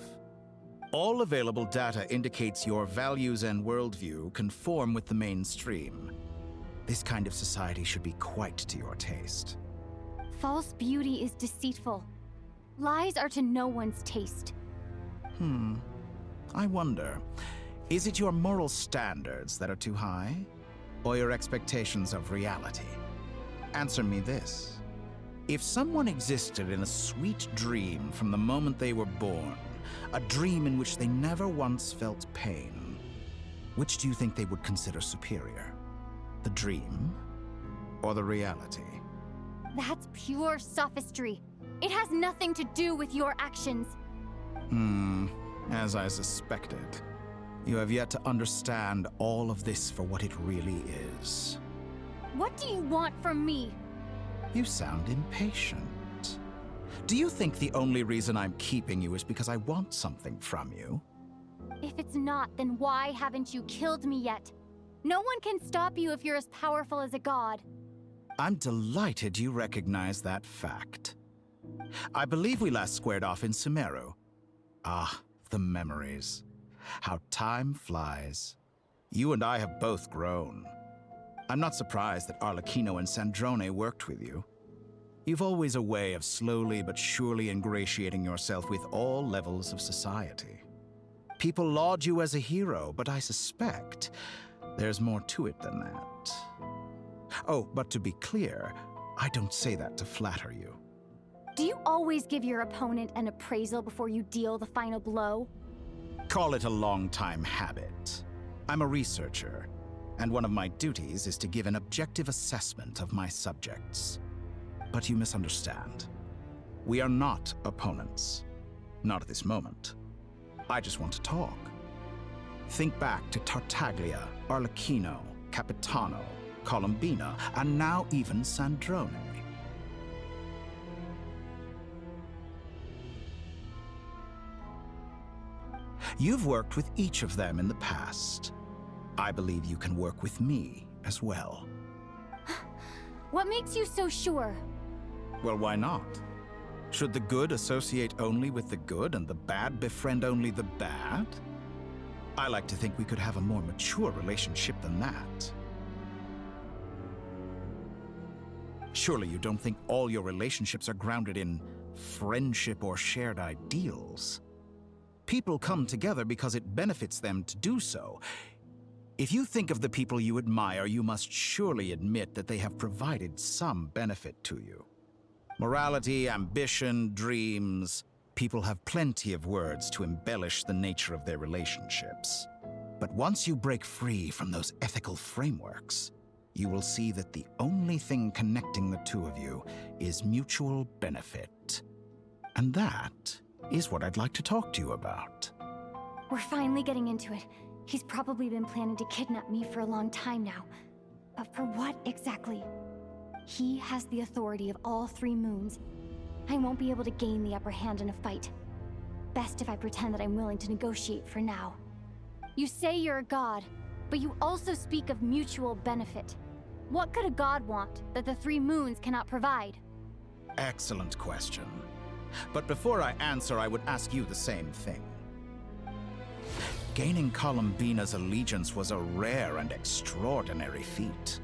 All available data indicates your values and worldview conform with the mainstream. This kind of society should be quite to your taste. False beauty is deceitful. Lies are to no one's taste. I wonder, is it your moral standards that are too high? Or your expectations of reality? Answer me this. If someone existed in a sweet dream from the moment they were born, a dream in which they never once felt pain, which do you think they would consider superior? The dream or the reality? That's pure sophistry. It has nothing to do with your actions. As I suspected. You have yet to understand all of this for what it really is. What do you want from me? You sound impatient. Do you think the only reason I'm keeping you is because I want something from you? If it's not, then why haven't you killed me yet? No one can stop you if you're as powerful as a god. I'm delighted you recognize that fact. I believe we last squared off in Sumeru. Ah, the memories. How time flies. You and I have both grown. I'm not surprised that Arlecchino and Sandrone worked with you. You've always a way of slowly but surely ingratiating yourself with all levels of society. People laud you as a hero, but I suspect there's more to it than that. Oh, but to be clear, I don't say that to flatter you. Do you always give your opponent an appraisal before you deal the final blow? Call it a long-time habit. I'm a researcher, and one of my duties is to give an objective assessment of my subjects. But you misunderstand. We are not opponents. Not at this moment. I just want to talk. Think back to Tartaglia, Arlecchino, Capitano, Colombina, and now even Sandrone. You've worked with each of them in the past. I believe you can work with me as well. What makes you so sure? Well, why not? Should the good associate only with the good and the bad befriend only the bad? I like to think we could have a more mature relationship than that. Surely you don't think all your relationships are grounded in friendship or shared ideals? People come together because it benefits them to do so. If you think of the people you admire, you must surely admit that they have provided some benefit to you. Morality, ambition, dreams. People have plenty of words to embellish the nature of their relationships. But once you break free from those ethical frameworks, you will see that the only thing connecting the two of you is mutual benefit. And that is what I'd like to talk to you about. We're finally getting into it. He's probably been planning to kidnap me for a long time now. But for what exactly? He has the authority of all 3 moons. I won't be able to gain the upper hand in a fight. Best if I pretend that I'm willing to negotiate for now. You say you're a god, but you also speak of mutual benefit. What could a god want that the 3 moons cannot provide? Excellent question. But before I answer, I would ask you the same thing. Gaining Colombina's allegiance was a rare and extraordinary feat.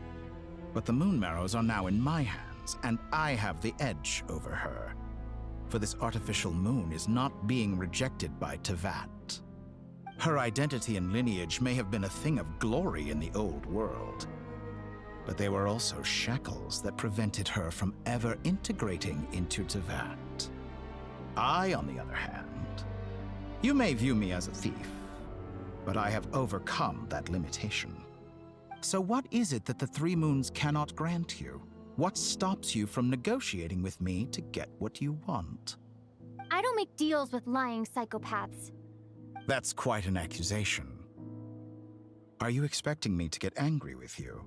But the Moon Marrows are now in my hands, and I have the edge over her. For this artificial moon is not being rejected by Tevat. Her identity and lineage may have been a thing of glory in the old world, but they were also shackles that prevented her from ever integrating into Tevat. I, on the other hand, you may view me as a thief, but I have overcome that limitation. So what is it that the Three Moons cannot grant you? What stops you from negotiating with me to get what you want? I don't make deals with lying psychopaths. That's quite an accusation. Are you expecting me to get angry with you?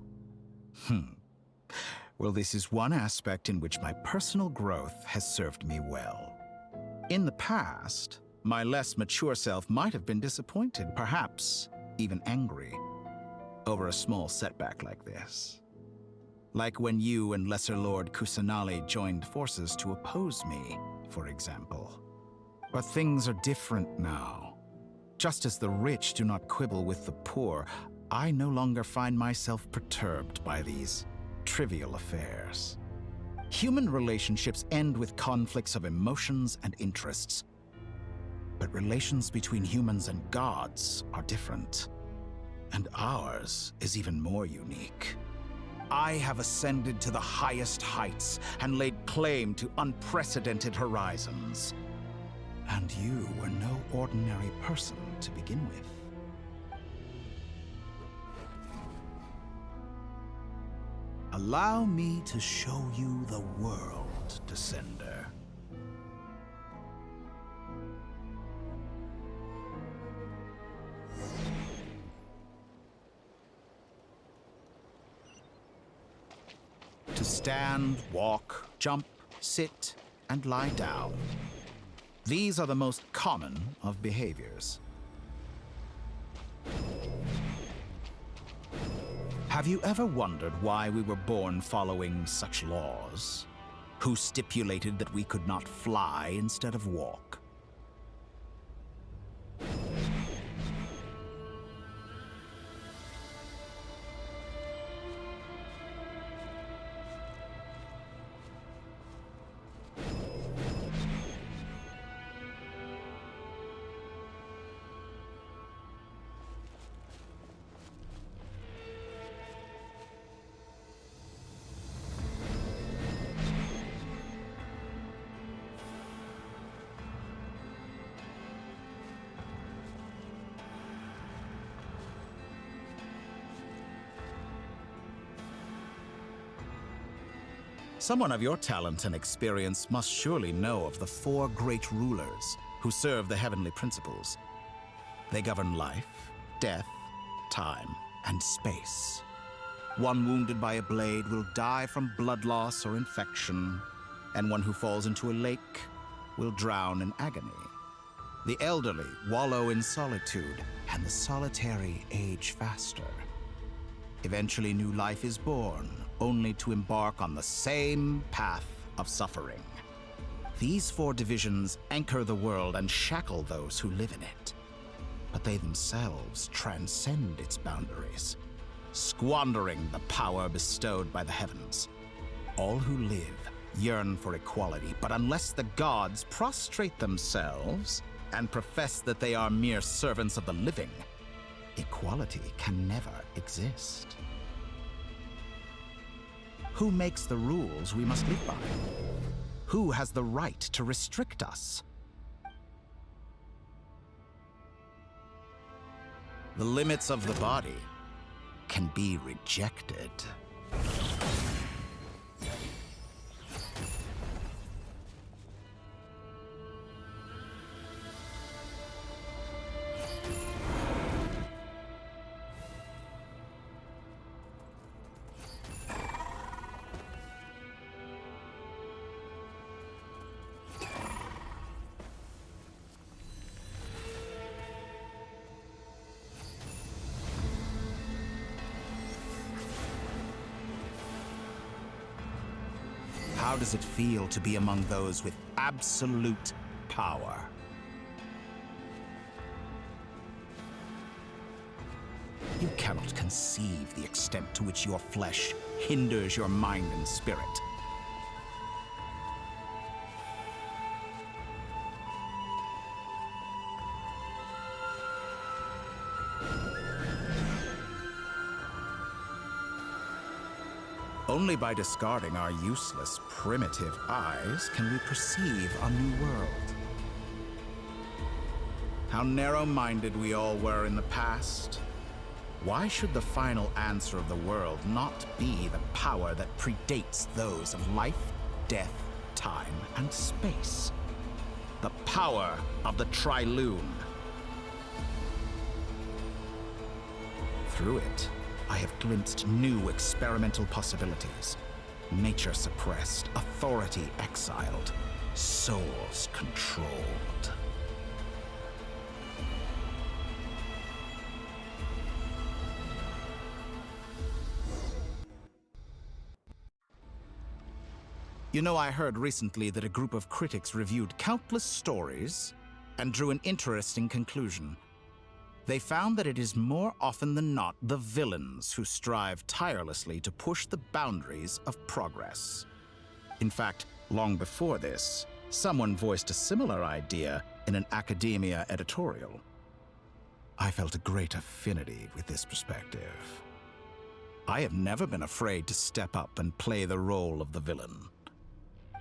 Well, this is one aspect in which my personal growth has served me well. In the past, my less mature self might have been disappointed, perhaps even angry, over a small setback like this. Like when you and Lesser Lord Kusanali joined forces to oppose me, for example. But things are different now. Just as the rich do not quibble with the poor, I no longer find myself perturbed by these trivial affairs. Human relationships end with conflicts of emotions and interests. But relations between humans and gods are different. And ours is even more unique. I have ascended to the highest heights and laid claim to unprecedented horizons. And you were no ordinary person to begin with. Allow me to show you the world, Descender. To stand, walk, jump, sit, and lie down. These are the most common of behaviors. Have you ever wondered why we were born following such laws? Who stipulated that we could not fly instead of walk? Someone of your talent and experience must surely know of the four great rulers who serve the heavenly principles. They govern life, death, time, and space. One wounded by a blade will die from blood loss or infection, and one who falls into a lake will drown in agony. The elderly wallow in solitude, and the solitary age faster. Eventually, new life is born, only to embark on the same path of suffering. These four divisions anchor the world and shackle those who live in it. But they themselves transcend its boundaries, squandering the power bestowed by the heavens. All who live yearn for equality, but unless the gods prostrate themselves and profess that they are mere servants of the living, equality can never exist. Who makes the rules we must live by? Who has the right to restrict us? The limits of the body can be rejected. How does it feel to be among those with absolute power? You cannot conceive the extent to which your flesh hinders your mind and spirit. Only by discarding our useless, primitive eyes can we perceive a new world. How narrow-minded we all were in the past. Why should the final answer of the world not be the power that predates those of life, death, time, and space? The power of the Trilune. Through it, I have glimpsed new experimental possibilities. Nature suppressed, authority exiled, souls controlled. You know, I heard recently that a group of critics reviewed countless stories and drew an interesting conclusion. They found that it is more often than not the villains who strive tirelessly to push the boundaries of progress. In fact, long before this, someone voiced a similar idea in an academia editorial. I felt a great affinity with this perspective. I have never been afraid to step up and play the role of the villain.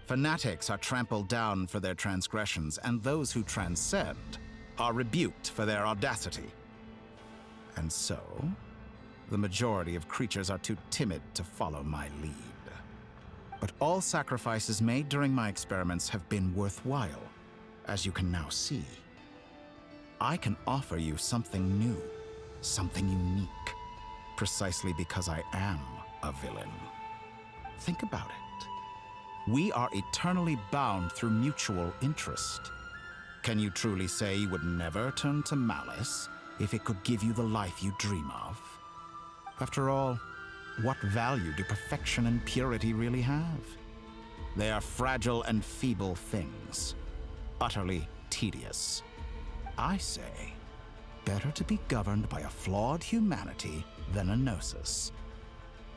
Fanatics are trampled down for their transgressions, and those who transcend are rebuked for their audacity. And so, the majority of creatures are too timid to follow my lead. But all sacrifices made during my experiments have been worthwhile, as you can now see. I can offer you something new, something unique, precisely because I am a villain. Think about it. We are eternally bound through mutual interest. Can you truly say you would never turn to malice if it could give you the life you dream of? After all, what value do perfection and purity really have? They are fragile and feeble things, utterly tedious. I say, better to be governed by a flawed humanity than a gnosis.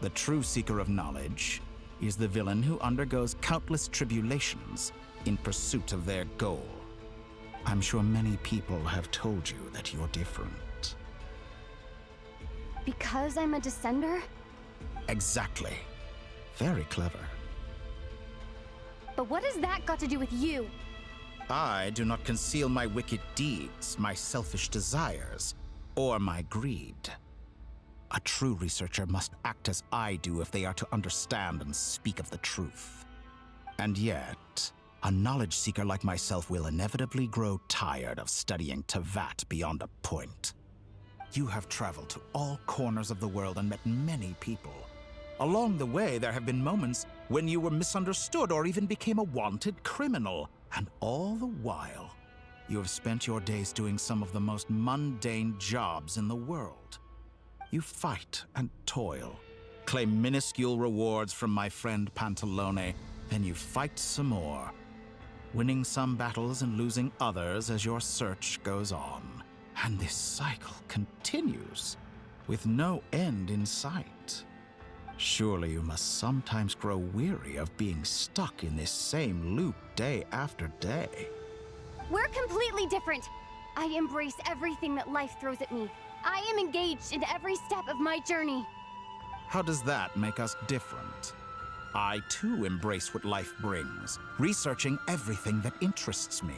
The true seeker of knowledge is the villain who undergoes countless tribulations in pursuit of their goal. I'm sure many people have told you that you're different. Because I'm a descender? Exactly. Very clever. But what has that got to do with you? I do not conceal my wicked deeds, my selfish desires, or my greed. A true researcher must act as I do if they are to understand and speak of the truth. And yet, a knowledge seeker like myself will inevitably grow tired of studying Tevat beyond a point. You have traveled to all corners of the world and met many people. Along the way, there have been moments when you were misunderstood or even became a wanted criminal. And all the while, you have spent your days doing some of the most mundane jobs in the world. You fight and toil, claim minuscule rewards from my friend Pantalone, then you fight some more, winning some battles and losing others as your search goes on. And this cycle continues, with no end in sight. Surely you must sometimes grow weary of being stuck in this same loop day after day. We're completely different. I embrace everything that life throws at me. I am engaged in every step of my journey. How does that make us different? I too embrace what life brings, researching everything that interests me.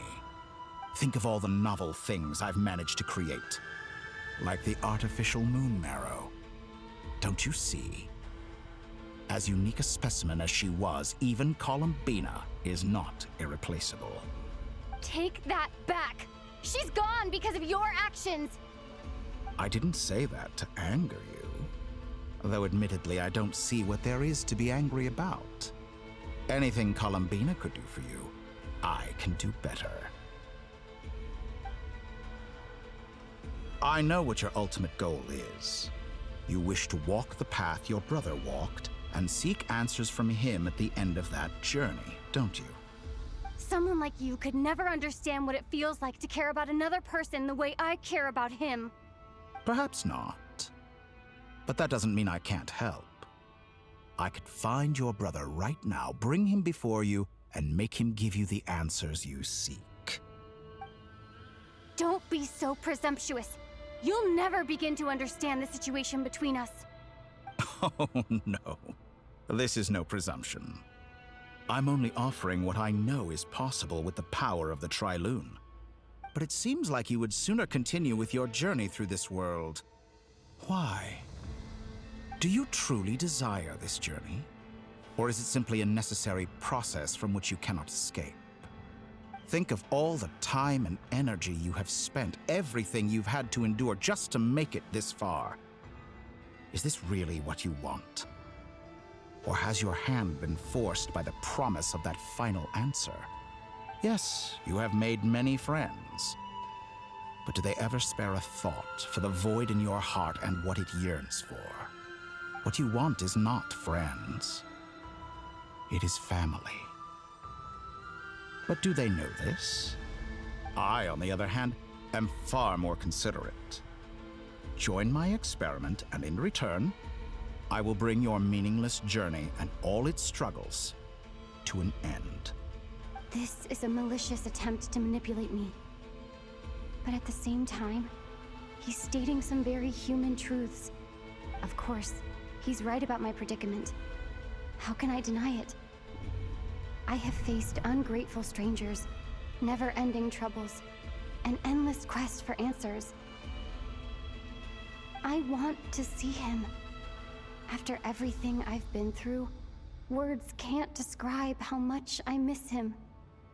Think of all the novel things I've managed to create, like the artificial moon marrow. Don't you see? As unique a specimen as she was, even Columbina is not irreplaceable. Take that back! She's gone because of your actions! I didn't say that to anger you. Though admittedly, I don't see what there is to be angry about. Anything Columbina could do for you, I can do better. I know what your ultimate goal is. You wish to walk the path your brother walked and seek answers from him at the end of that journey, don't you? Someone like you could never understand what it feels like to care about another person the way I care about him. Perhaps not. But that doesn't mean I can't help. I could find your brother right now, bring him before you, and make him give you the answers you seek. Don't be so presumptuous. You'll never begin to understand the situation between us. Oh, no. This is no presumption. I'm only offering what I know is possible with the power of the Tri-Lune. But it seems like you would sooner continue with your journey through this world. Why? Do you truly desire this journey? Or is it simply a necessary process from which you cannot escape? Think of all the time and energy you have spent, everything you've had to endure just to make it this far. Is this really what you want? Or has your hand been forced by the promise of that final answer? Yes, you have made many friends. But do they ever spare a thought for the void in your heart and what it yearns for? What you want is not friends. It is family. But do they know this? I, on the other hand, am far more considerate. Join my experiment, and in return, I will bring your meaningless journey and all its struggles to an end. This is a malicious attempt to manipulate me. But at the same time, he's stating some very human truths. Of course, he's right about my predicament. How can I deny it? I have faced ungrateful strangers, never-ending troubles, an endless quest for answers. I want to see him. After everything I've been through, words can't describe how much I miss him,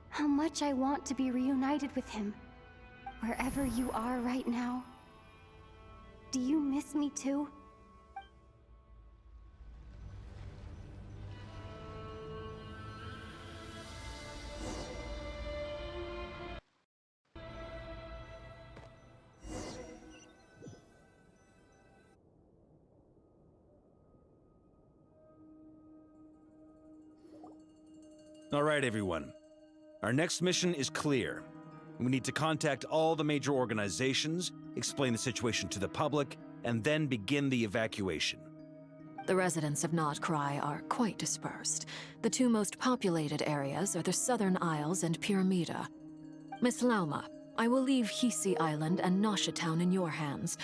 how much I want to be reunited with him. Wherever you are right now, do you miss me too? All right, everyone. Our next mission is clear. We need to contact all the major organizations, explain the situation to the public, and then begin the evacuation. The residents of Notcry are quite dispersed. The two most populated areas are the Southern Isles and Pyramida. Miss Lauma, I will leave Hisi Island and Nasha Town in your hands.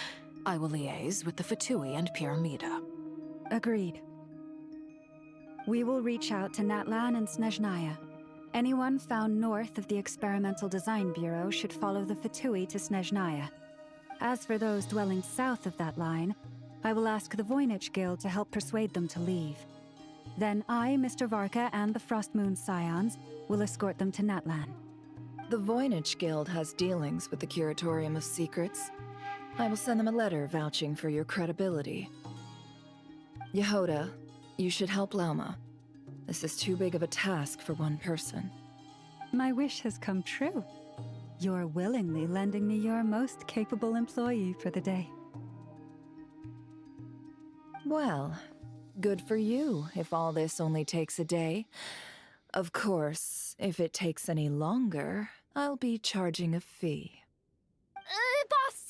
I will liaise with the Fatui and Pyramida. Agreed. We will reach out to Natlan and Snezhnaya. Anyone found north of the Experimental Design Bureau should follow the Fatui to Snezhnaya. As for those dwelling south of that line, I will ask the Voynich Guild to help persuade them to leave. Then I, Mr. Varka, and the Frostmoon Scions will escort them to Natlan. The Voynich Guild has dealings with the Curatorium of Secrets. I will send them a letter vouching for your credibility. Yehoda, you should help Lauma. This is too big of a task for one person. My wish has come true. You're willingly lending me your most capable employee for the day. Well, good for you if all this only takes a day. Of course, if it takes any longer, I'll be charging a fee. Boss,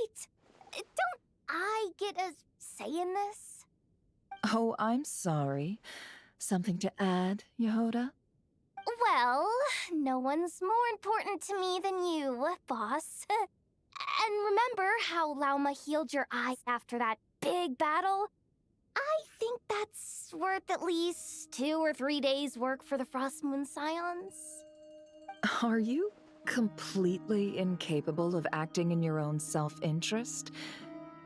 wait! Don't I get a say in this? Oh, I'm sorry. Something to add, Yehoda? Well, no one's more important to me than you, boss. And remember how Lauma healed your eyes after that big battle? I think that's worth at least 2 or 3 days' work for the Frostmoon Scions. Are you completely incapable of acting in your own self-interest?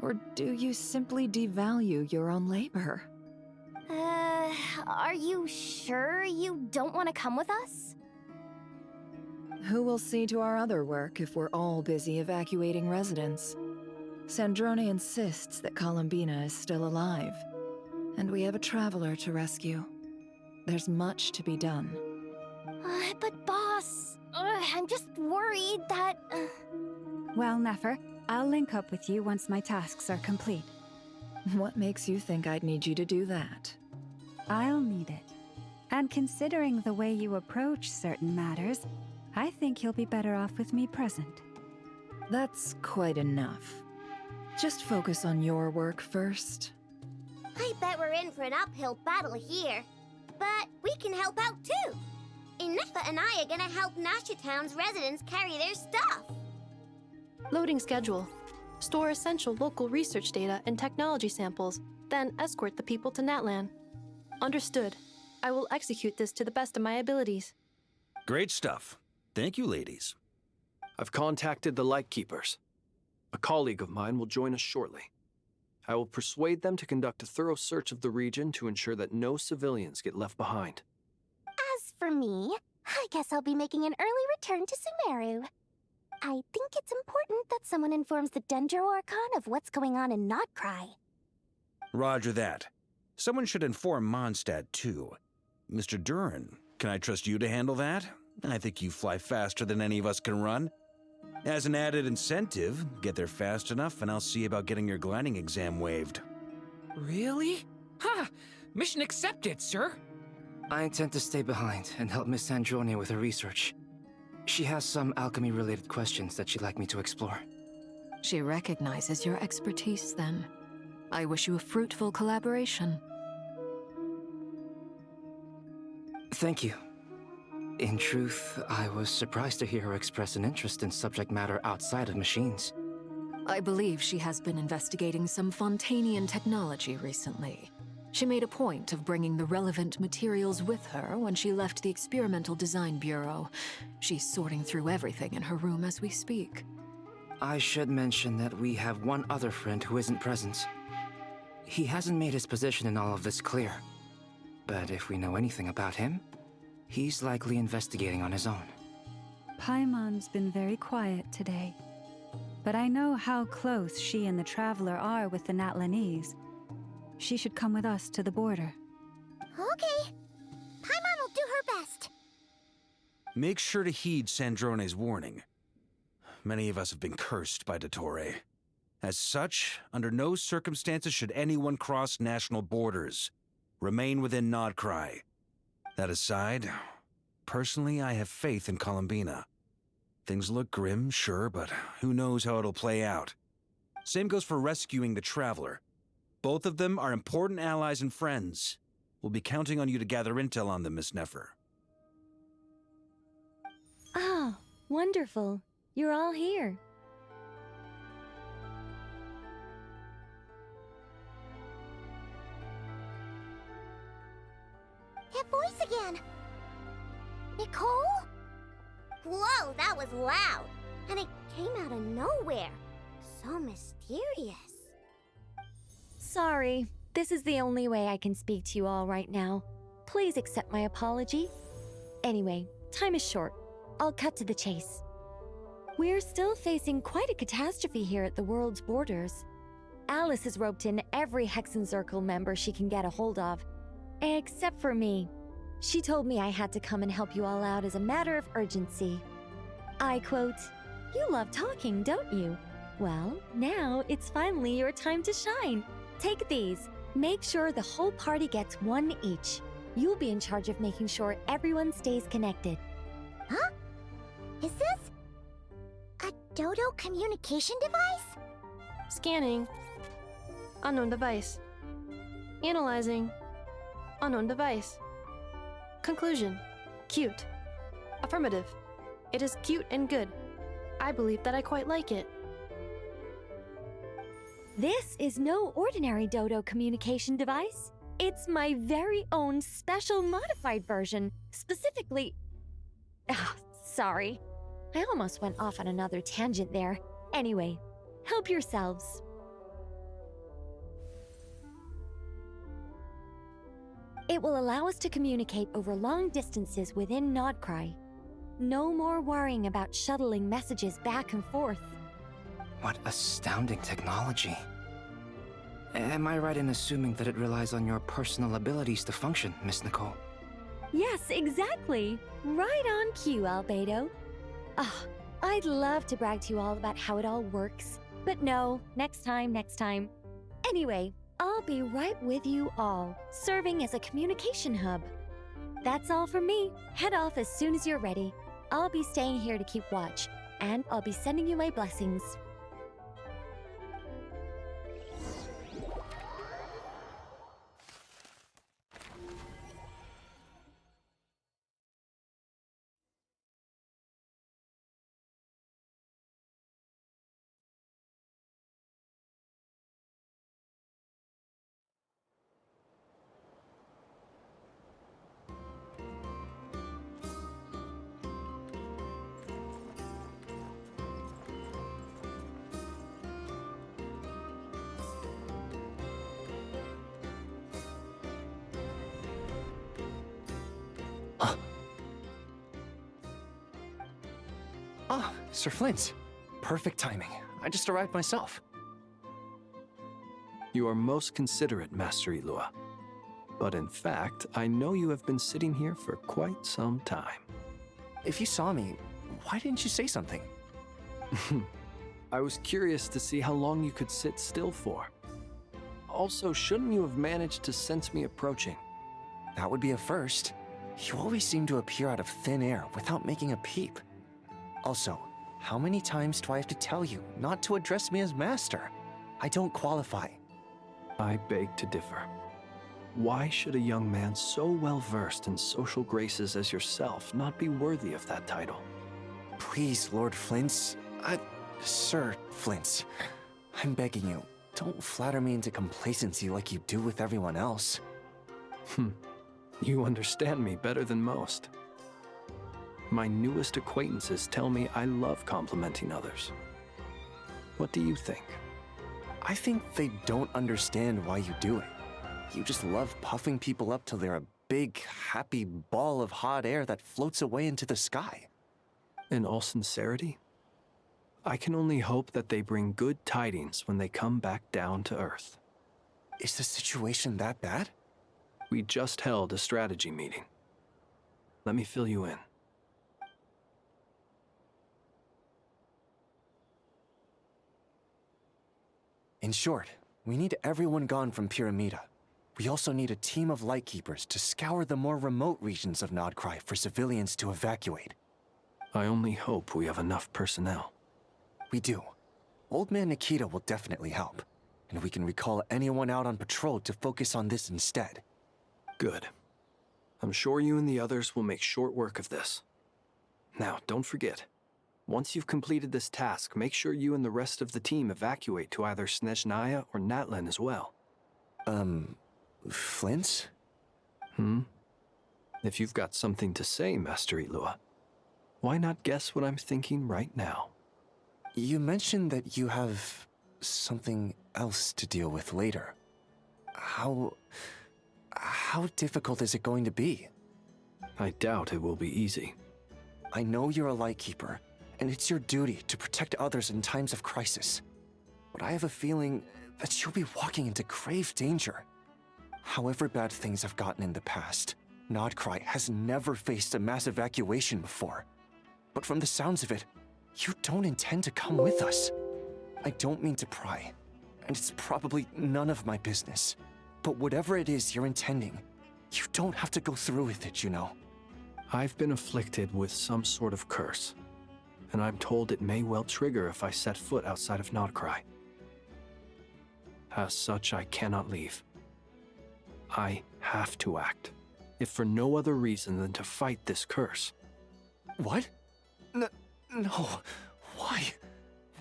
Or do you simply devalue your own labor? Are you sure you don't want to come with us? Who will see to our other work if we're all busy evacuating residents? Sandrone insists that Columbina is still alive, and we have a traveler to rescue. There's much to be done. But boss, I'm just worried that... Well, Nefer, I'll link up with you once my tasks are complete. What makes you think I'd need you to do that? I'll need it. And considering the way you approach certain matters, I think you'll be better off with me present. That's quite enough. Just focus on your work first. I bet we're in for an uphill battle here. But we can help out too. Inefa and I are gonna help Nasha Town's residents carry their stuff. Loading schedule. Store essential local research data and technology samples, then escort the people to Natlan. Understood. I will execute this to the best of my abilities. Great stuff. Thank you, ladies. I've contacted the Lightkeepers. A colleague of mine will join us shortly. I will persuade them to conduct a thorough search of the region to ensure that no civilians get left behind. As for me, I guess I'll be making an early return to Sumeru. I think it's important that someone informs the Dendro Archon of what's going on in Notcry. Roger that. Someone should inform Mondstadt, too. Mr. Duran, can I trust you to handle that? I think you fly faster than any of us can run. As an added incentive, get there fast enough and I'll see about getting your gliding exam waived. Really? Ha! Mission accepted, sir. I intend to stay behind and help Miss Sandrone with her research. She has some alchemy-related questions that she'd like me to explore. She recognizes your expertise, then. I wish you a fruitful collaboration. Thank you. In truth, I was surprised to hear her express an interest in subject matter outside of machines. I believe she has been investigating some Fontanian technology recently. She made a point of bringing the relevant materials with her when she left the Experimental Design Bureau. She's sorting through everything in her room as we speak. I should mention that we have one other friend who isn't present. He hasn't made his position in all of this clear. But if we know anything about him, he's likely investigating on his own. Paimon's been very quiet today. But I know how close she and the Traveler are with the Natlanese. She should come with us to the border. Okay. Paimon will do her best. Make sure to heed Sandrone's warning. Many of us have been cursed by Dottore. As such, under no circumstances should anyone cross national borders. Remain within Nodcry. That aside, personally, I have faith in Columbina. Things look grim, sure, but who knows how it'll play out. Same goes for rescuing the Traveler. Both of them are important allies and friends. We'll be counting on you to gather intel on them, Miss Nefer. Ah, wonderful. You're all here. That voice again. Nicole? Whoa, that was loud. And it came out of nowhere. So mysterious. Sorry, this is the only way I can speak to you all right now. Please accept my apology. Anyway, time is short. I'll cut to the chase. We're still facing quite a catastrophe here at the world's borders. Alice has roped in every Hexenzirkel member she can get a hold of. Except for me. She told me I had to come and help you all out as a matter of urgency. I quote, "You love talking, don't you? Well, now it's finally your time to shine. Take these. Make sure the whole party gets one each. You'll be in charge of making sure everyone stays connected." Huh? Is this a Dodo communication device? Scanning. Unknown device. Analyzing. Unknown device. Conclusion. Cute. Affirmative. It is cute and good. I believe that I quite like it. This is no ordinary Dodo communication device. It's my very own special modified version, specifically... sorry. I almost went off on another tangent there. Anyway, help yourselves. It will allow us to communicate over long distances within Nodcry. No more worrying about shuttling messages back and forth. What astounding technology. Am I right in assuming that it relies on your personal abilities to function, Miss Nicole? Yes, exactly. Right on cue, Albedo. I'd love to brag to you all about how it all works. But no, next time. Anyway, I'll be right with you all, serving as a communication hub. That's all from me. Head off as soon as you're ready. I'll be staying here to keep watch, and I'll be sending you my blessings. Ah, Sir Flint. Perfect timing. I just arrived myself. You are most considerate, Master Ilua. But in fact, I know you have been sitting here for quite some time. If you saw me, why didn't you say something? I was curious to see how long you could sit still for. Also, shouldn't you have managed to sense me approaching? That would be a first. You always seem to appear out of thin air without making a peep. Also, how many times do I have to tell you not to address me as master? I don't qualify. I beg to differ. Why should a young man so well versed in social graces as yourself not be worthy of that title? Please, Lord Flint. Sir Flint. I'm begging you, don't flatter me into complacency like you do with everyone else. You understand me better than most. My newest acquaintances tell me I love complimenting others. What do you think? I think they don't understand why you do it. You just love puffing people up till they're a big, happy ball of hot air that floats away into the sky. In all sincerity, I can only hope that they bring good tidings when they come back down to Earth. Is the situation that bad? We just held a strategy meeting. Let me fill you in. In short, we need everyone gone from Pyramida. We also need a team of Lightkeepers to scour the more remote regions of Nodcry for civilians to evacuate. I only hope we have enough personnel. We do. Old Man Nikita will definitely help, and we can recall anyone out on patrol to focus on this instead. Good. I'm sure you and the others will make short work of this. Now, don't forget, once you've completed this task, make sure you and the rest of the team evacuate to either Snezhnaya or Natlan as well. Flint? If you've got something to say, Master Ilua, why not guess what I'm thinking right now? You mentioned that you have something else to deal with later. How difficult is it going to be? I doubt it will be easy. I know you're a Lightkeeper, and it's your duty to protect others in times of crisis. But I have a feeling that you'll be walking into grave danger. However bad things have gotten in the past, Nodcry has never faced a mass evacuation before. But from the sounds of it, you don't intend to come with us. I don't mean to pry, and it's probably none of my business. But whatever it is you're intending, you don't have to go through with it, you know. I've been afflicted with some sort of curse, and I'm told it may well trigger if I set foot outside of Nodcry. As such, I cannot leave. I have to act, if for no other reason than to fight this curse. What? No. Why?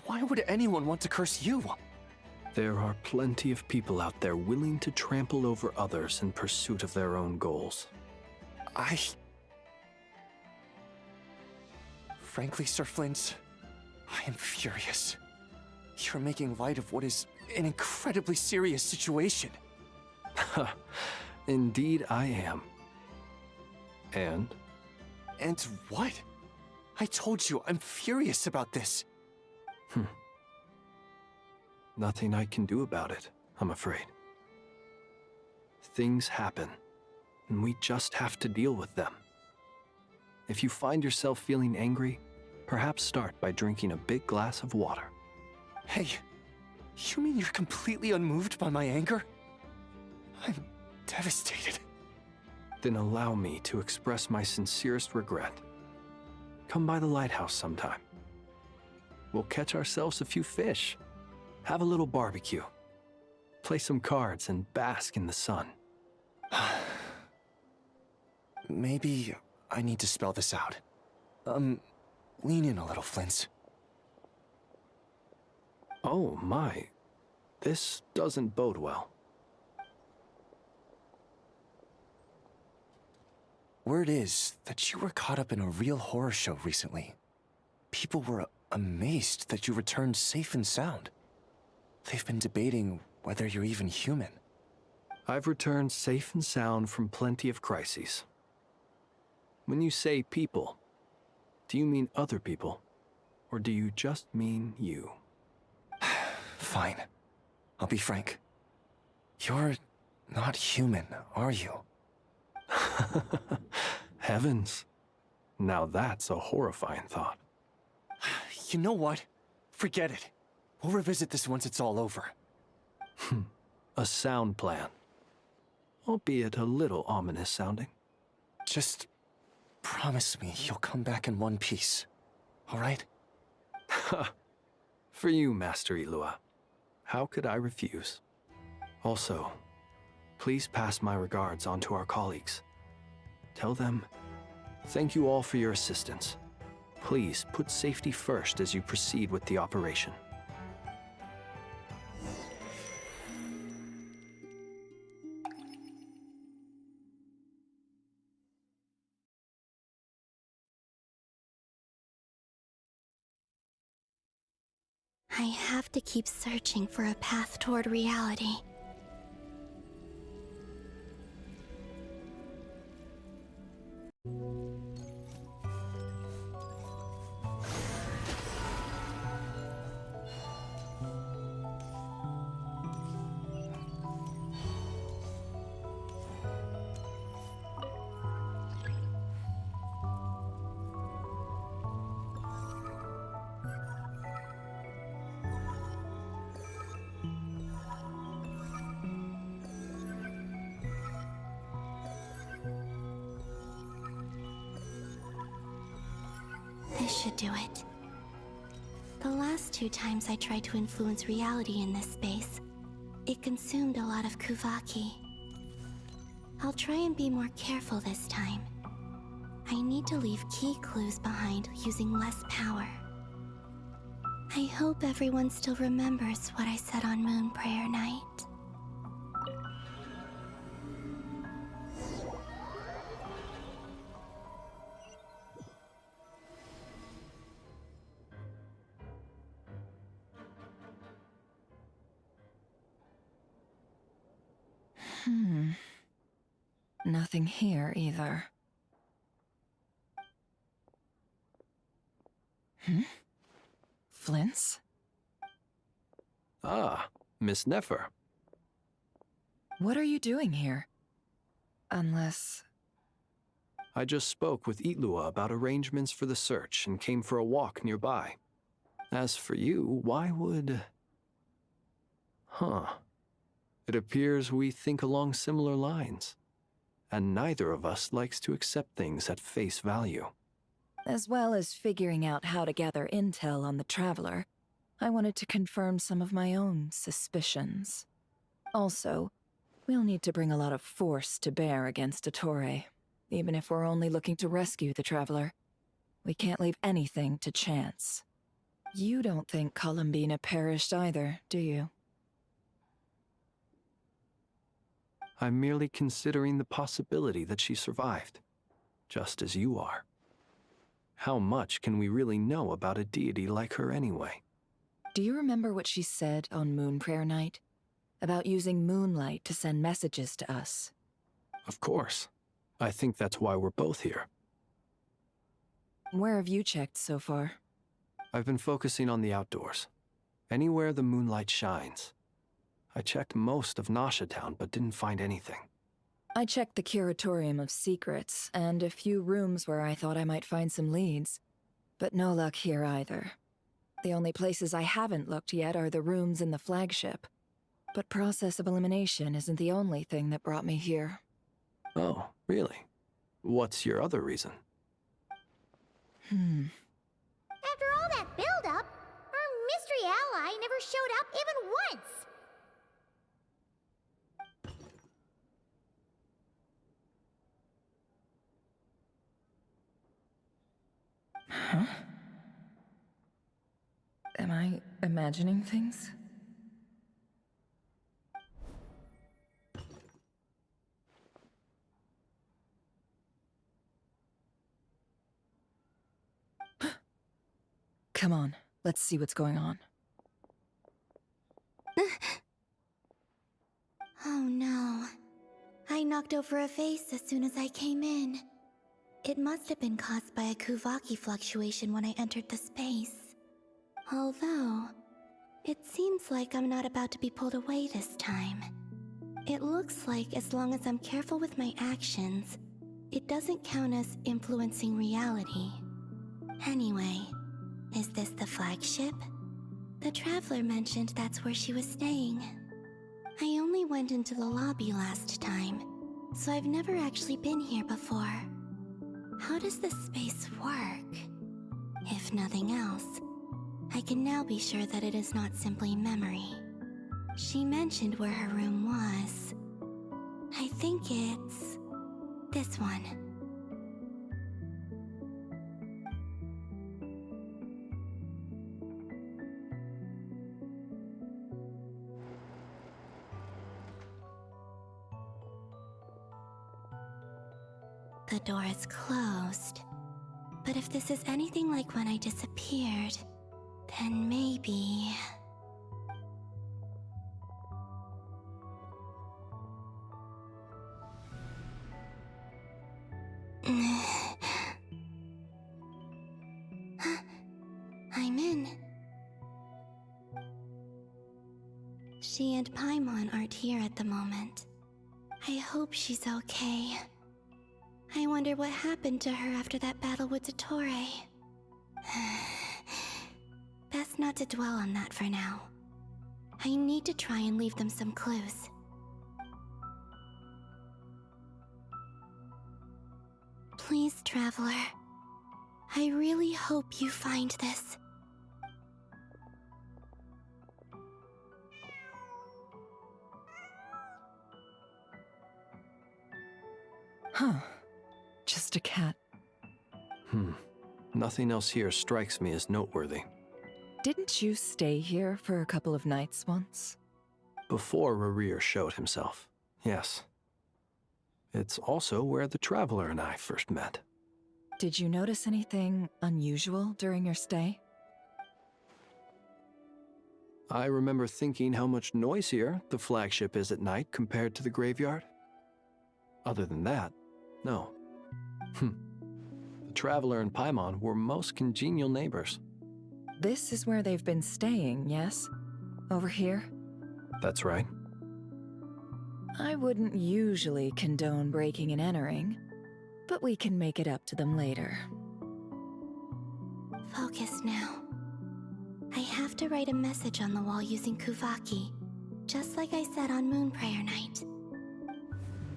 Why would anyone want to curse you? There are plenty of people out there willing to trample over others in pursuit of their own goals. Frankly, Sir Flint, I am furious. You're making light of what is an incredibly serious situation. Indeed I am. And? And what? I told you, I'm furious about this. Nothing I can do about it, I'm afraid. Things happen, and we just have to deal with them. If you find yourself feeling angry, perhaps start by drinking a big glass of water. Hey, you mean you're completely unmoved by my anger? I'm devastated. Then allow me to express my sincerest regret. Come by the lighthouse sometime. We'll catch ourselves a few fish, have a little barbecue, play some cards, and bask in the sun. Maybe I need to spell this out. Lean in a little, Flint. Oh my, this doesn't bode well. Word is that you were caught up in a real horror show recently. People were amazed that you returned safe and sound. They've been debating whether you're even human. I've returned safe and sound from plenty of crises. When you say people, do you mean other people? Or do you just mean you? Fine. I'll be frank. You're not human, are you? Heavens. Now that's a horrifying thought. You know what? Forget it. We'll revisit this once it's all over. A sound plan. Albeit a little ominous sounding. Just promise me you'll come back in one piece, all right? For you, Master Ilua. How could I refuse? Also, please pass my regards on to our colleagues. Tell them, thank you all for your assistance. Please put safety first as you proceed with the operation. I have to keep searching for a path toward reality. This should do it. The last 2 times I tried to influence reality in this space, it consumed a lot of Kuvaki. I'll try and be more careful this time. I need to leave key clues behind using less power. I hope everyone still remembers what I said on Moon Prayer Night. Nothing here either. Flints? Ah, Miss Nefer. What are you doing here? Unless... I just spoke with Itlua about arrangements for the search and came for a walk nearby. As for you, why would... It appears we think along similar lines. And neither of us likes to accept things at face value. As well as figuring out how to gather intel on the Traveler, I wanted to confirm some of my own suspicions. Also, we'll need to bring a lot of force to bear against Ettore, even if we're only looking to rescue the Traveler. We can't leave anything to chance. You don't think Columbina perished either, do you? I'm merely considering the possibility that she survived, just as you are. How much can we really know about a deity like her anyway? Do you remember what she said on Moon Prayer Night? About using moonlight to send messages to us? Of course. I think that's why we're both here. Where have you checked so far? I've been focusing on the outdoors. Anywhere the moonlight shines. I checked most of Nasha Town, but didn't find anything. I checked the Curatorium of Secrets, and a few rooms where I thought I might find some leads. But no luck here either. The only places I haven't looked yet are the rooms in the flagship. But process of elimination isn't the only thing that brought me here. Oh, really? What's your other reason? After all that build-up, our mystery ally never showed up even once! Huh? Am I imagining things? Come on, let's see what's going on. Oh no. I knocked over a vase as soon as I came in. It must have been caused by a Kuvaki fluctuation when I entered the space. Although, it seems like I'm not about to be pulled away this time. It looks like as long as I'm careful with my actions, it doesn't count as influencing reality. Anyway, is this the flagship? The Traveler mentioned that's where she was staying. I only went into the lobby last time, so I've never actually been here before. How does this space work? If nothing else, I can now be sure that it is not simply memory. She mentioned where her room was. I think it's this one. The door is closed. But if this is anything like when I disappeared, then maybe... I'm in. She and Paimon aren't here at the moment. I hope she's okay. I wonder what happened to her after that battle with Dottore. Best not to dwell on that for now. I need to try and leave them some clues. Please, Traveler. I really hope you find this. Huh. Just a cat. Nothing else here strikes me as noteworthy. Didn't you stay here for a couple of nights once? Before Rerir showed himself, yes. It's also where the Traveler and I first met. Did you notice anything unusual during your stay? I remember thinking how much noisier the flagship is at night compared to the graveyard. Other than that, no. The Traveler and Paimon were most congenial neighbors. This is where they've been staying, yes? Over here? That's right. I wouldn't usually condone breaking and entering, but we can make it up to them later. Focus now. I have to write a message on the wall using Kuvaki, just like I said on Moon Prayer Night.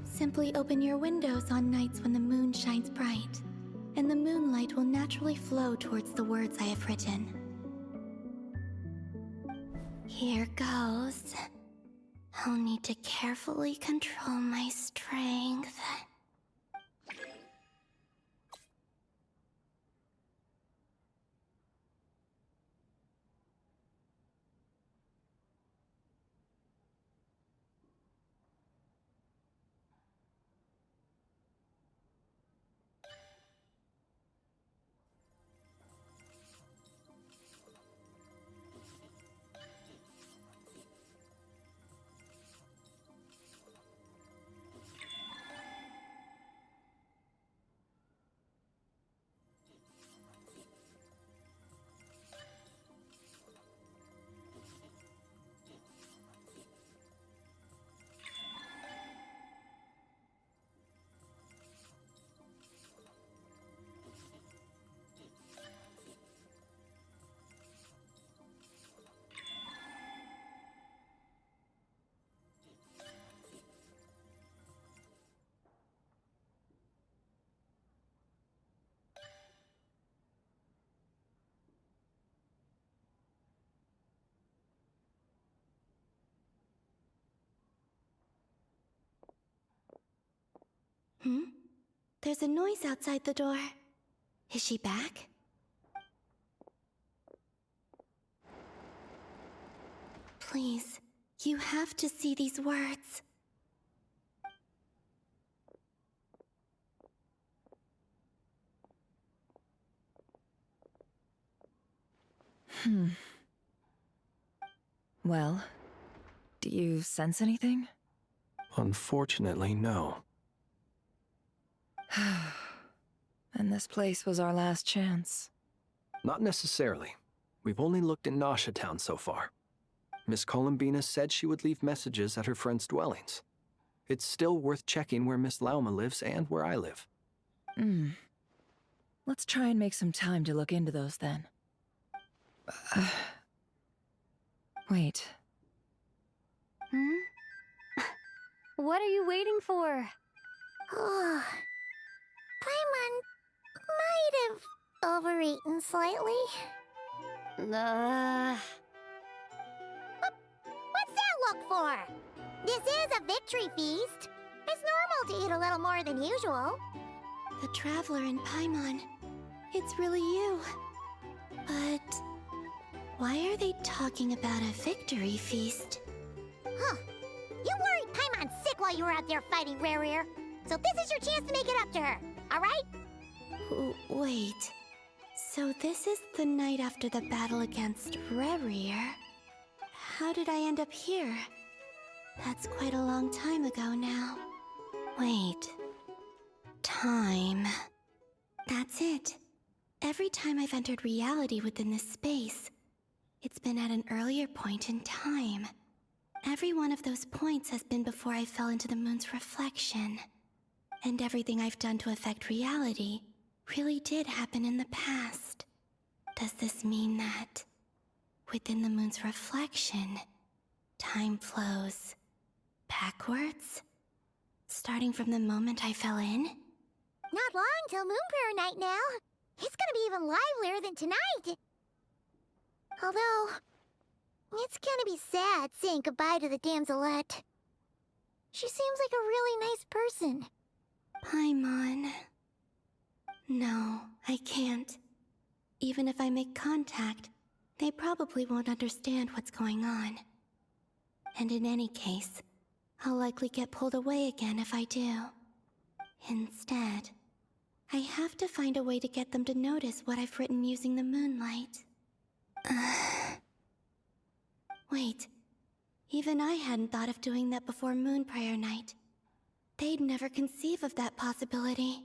Simply open your windows on nights when the moon shines bright, and the moonlight will naturally flow towards the words I have written. Here goes. I'll need to carefully control my strength. There's a noise outside the door. Is she back? Please, you have to see these words. Well, do you sense anything? Unfortunately, no. And this place was our last chance. Not necessarily. We've only looked in Nasha Town so far. Miss Columbina said she would leave messages at her friends' dwellings. It's still worth checking where Miss Lauma lives and where I live. Let's try and make some time to look into those then. Wait. What are you waiting for? Oh, Paimon might have overeaten slightly. What's that look for? This is a victory feast. It's normal to eat a little more than usual. The Traveler in Paimon. It's really you. But why are they talking about a victory feast? Huh. You worried Paimon sick while you were out there fighting Rare. So this is your chance to make it up to her, alright? Wait. So this is the night after the battle against Rare. How did I end up here? That's quite a long time ago now. Wait. Time. That's it. Every time I've entered reality within this space, it's been at an earlier point in time. Every one of those points has been before I fell into the moon's reflection. And everything I've done to affect reality really did happen in the past. Does this mean that within the moon's reflection, time flows backwards? Starting from the moment I fell in? Not long till Moon Prayer Night now. It's gonna be even livelier than tonight. Although, it's gonna be sad saying goodbye to the damselette. She seems like a really nice person. Paimon. No, I can't. Even if I make contact, they probably won't understand what's going on. And in any case, I'll likely get pulled away again if I do. Instead, I have to find a way to get them to notice what I've written using the moonlight. Wait, even I hadn't thought of doing that before Moon Prayer Night. They'd never conceive of that possibility.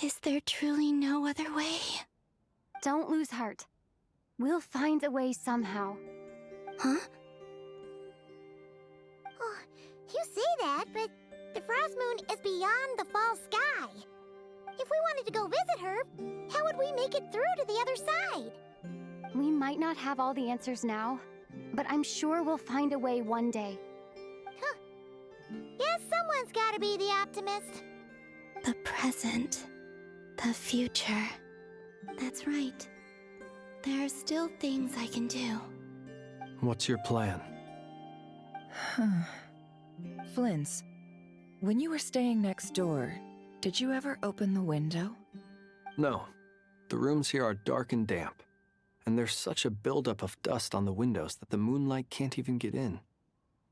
Is there truly no other way? Don't lose heart. We'll find a way somehow. Huh? Oh, you say that, but the Frost Moon is beyond the fall sky. If we wanted to go visit her, how would we make it through to the other side? We might not have all the answers now, but I'm sure we'll find a way one day. Huh. Guess someone's gotta be the optimist. The present. The future. That's right. There are still things I can do. What's your plan? Flint's, when you were staying next door, did you ever open the window? No. The rooms here are dark and damp. And there's such a buildup of dust on the windows that the moonlight can't even get in.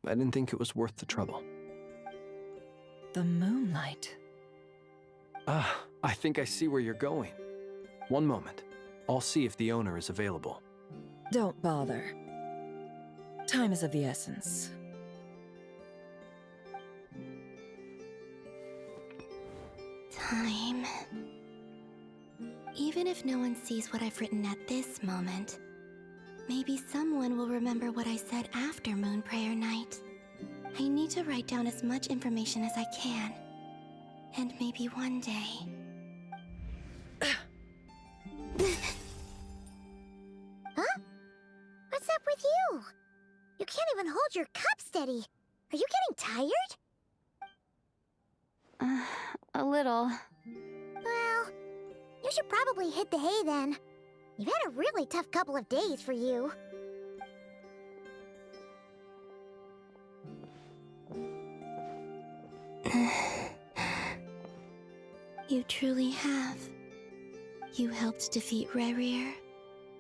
I didn't think it was worth the trouble. The moonlight? I think I see where you're going. One moment. I'll see if the owner is available. Don't bother. Time is of the essence. Time. Even if no one sees what I've written at this moment, maybe someone will remember what I said after Moon Prayer Night. I need to write down as much information as I can. And maybe one day... Huh? What's up with you? You can't even hold your cup steady. Are you getting tired? A little. Well, you should probably hit the hay then. You've had a really tough couple of days for you. You truly have. You helped defeat Rare,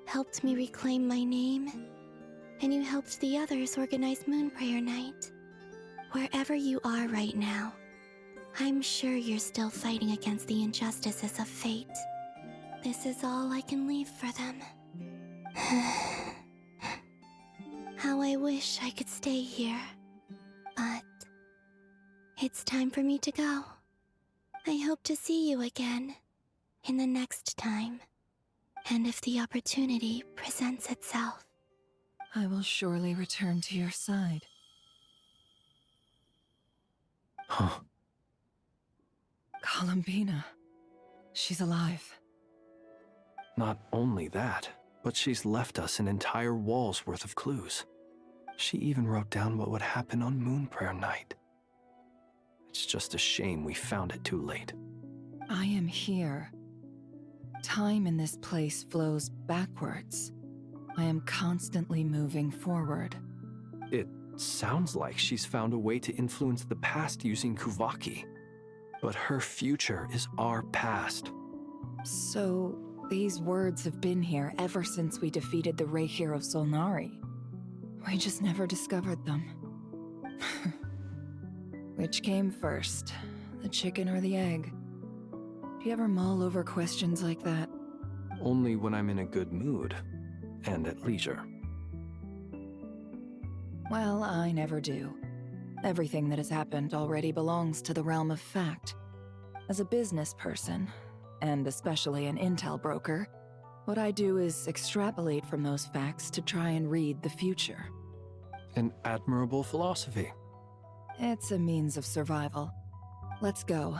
helped me reclaim my name, and you helped the others organize Moon Prayer Night. Wherever you are right now, I'm sure you're still fighting against the injustices of fate. This is all I can leave for them. How I wish I could stay here. But it's time for me to go. I hope to see you again in the next time. And if the opportunity presents itself. I will surely return to your side. Huh. Columbina. She's alive. Not only that, but she's left us an entire wall's worth of clues. She even wrote down what would happen on Moon Prayer Night. It's just a shame we found it too late. I am here. Time in this place flows backwards. I am constantly moving forward. It sounds like she's found a way to influence the past using Kuvaki. But her future is our past. So, these words have been here ever since we defeated the Reikir of Solnari. We just never discovered them. Which came first, the chicken or the egg? Do you ever mull over questions like that? Only when I'm in a good mood, and at leisure. Well, I never do. Everything that has happened already belongs to the realm of fact. As a business person, and especially an intel broker, what I do is extrapolate from those facts to try and read the future. An admirable philosophy. It's a means of survival. Let's go.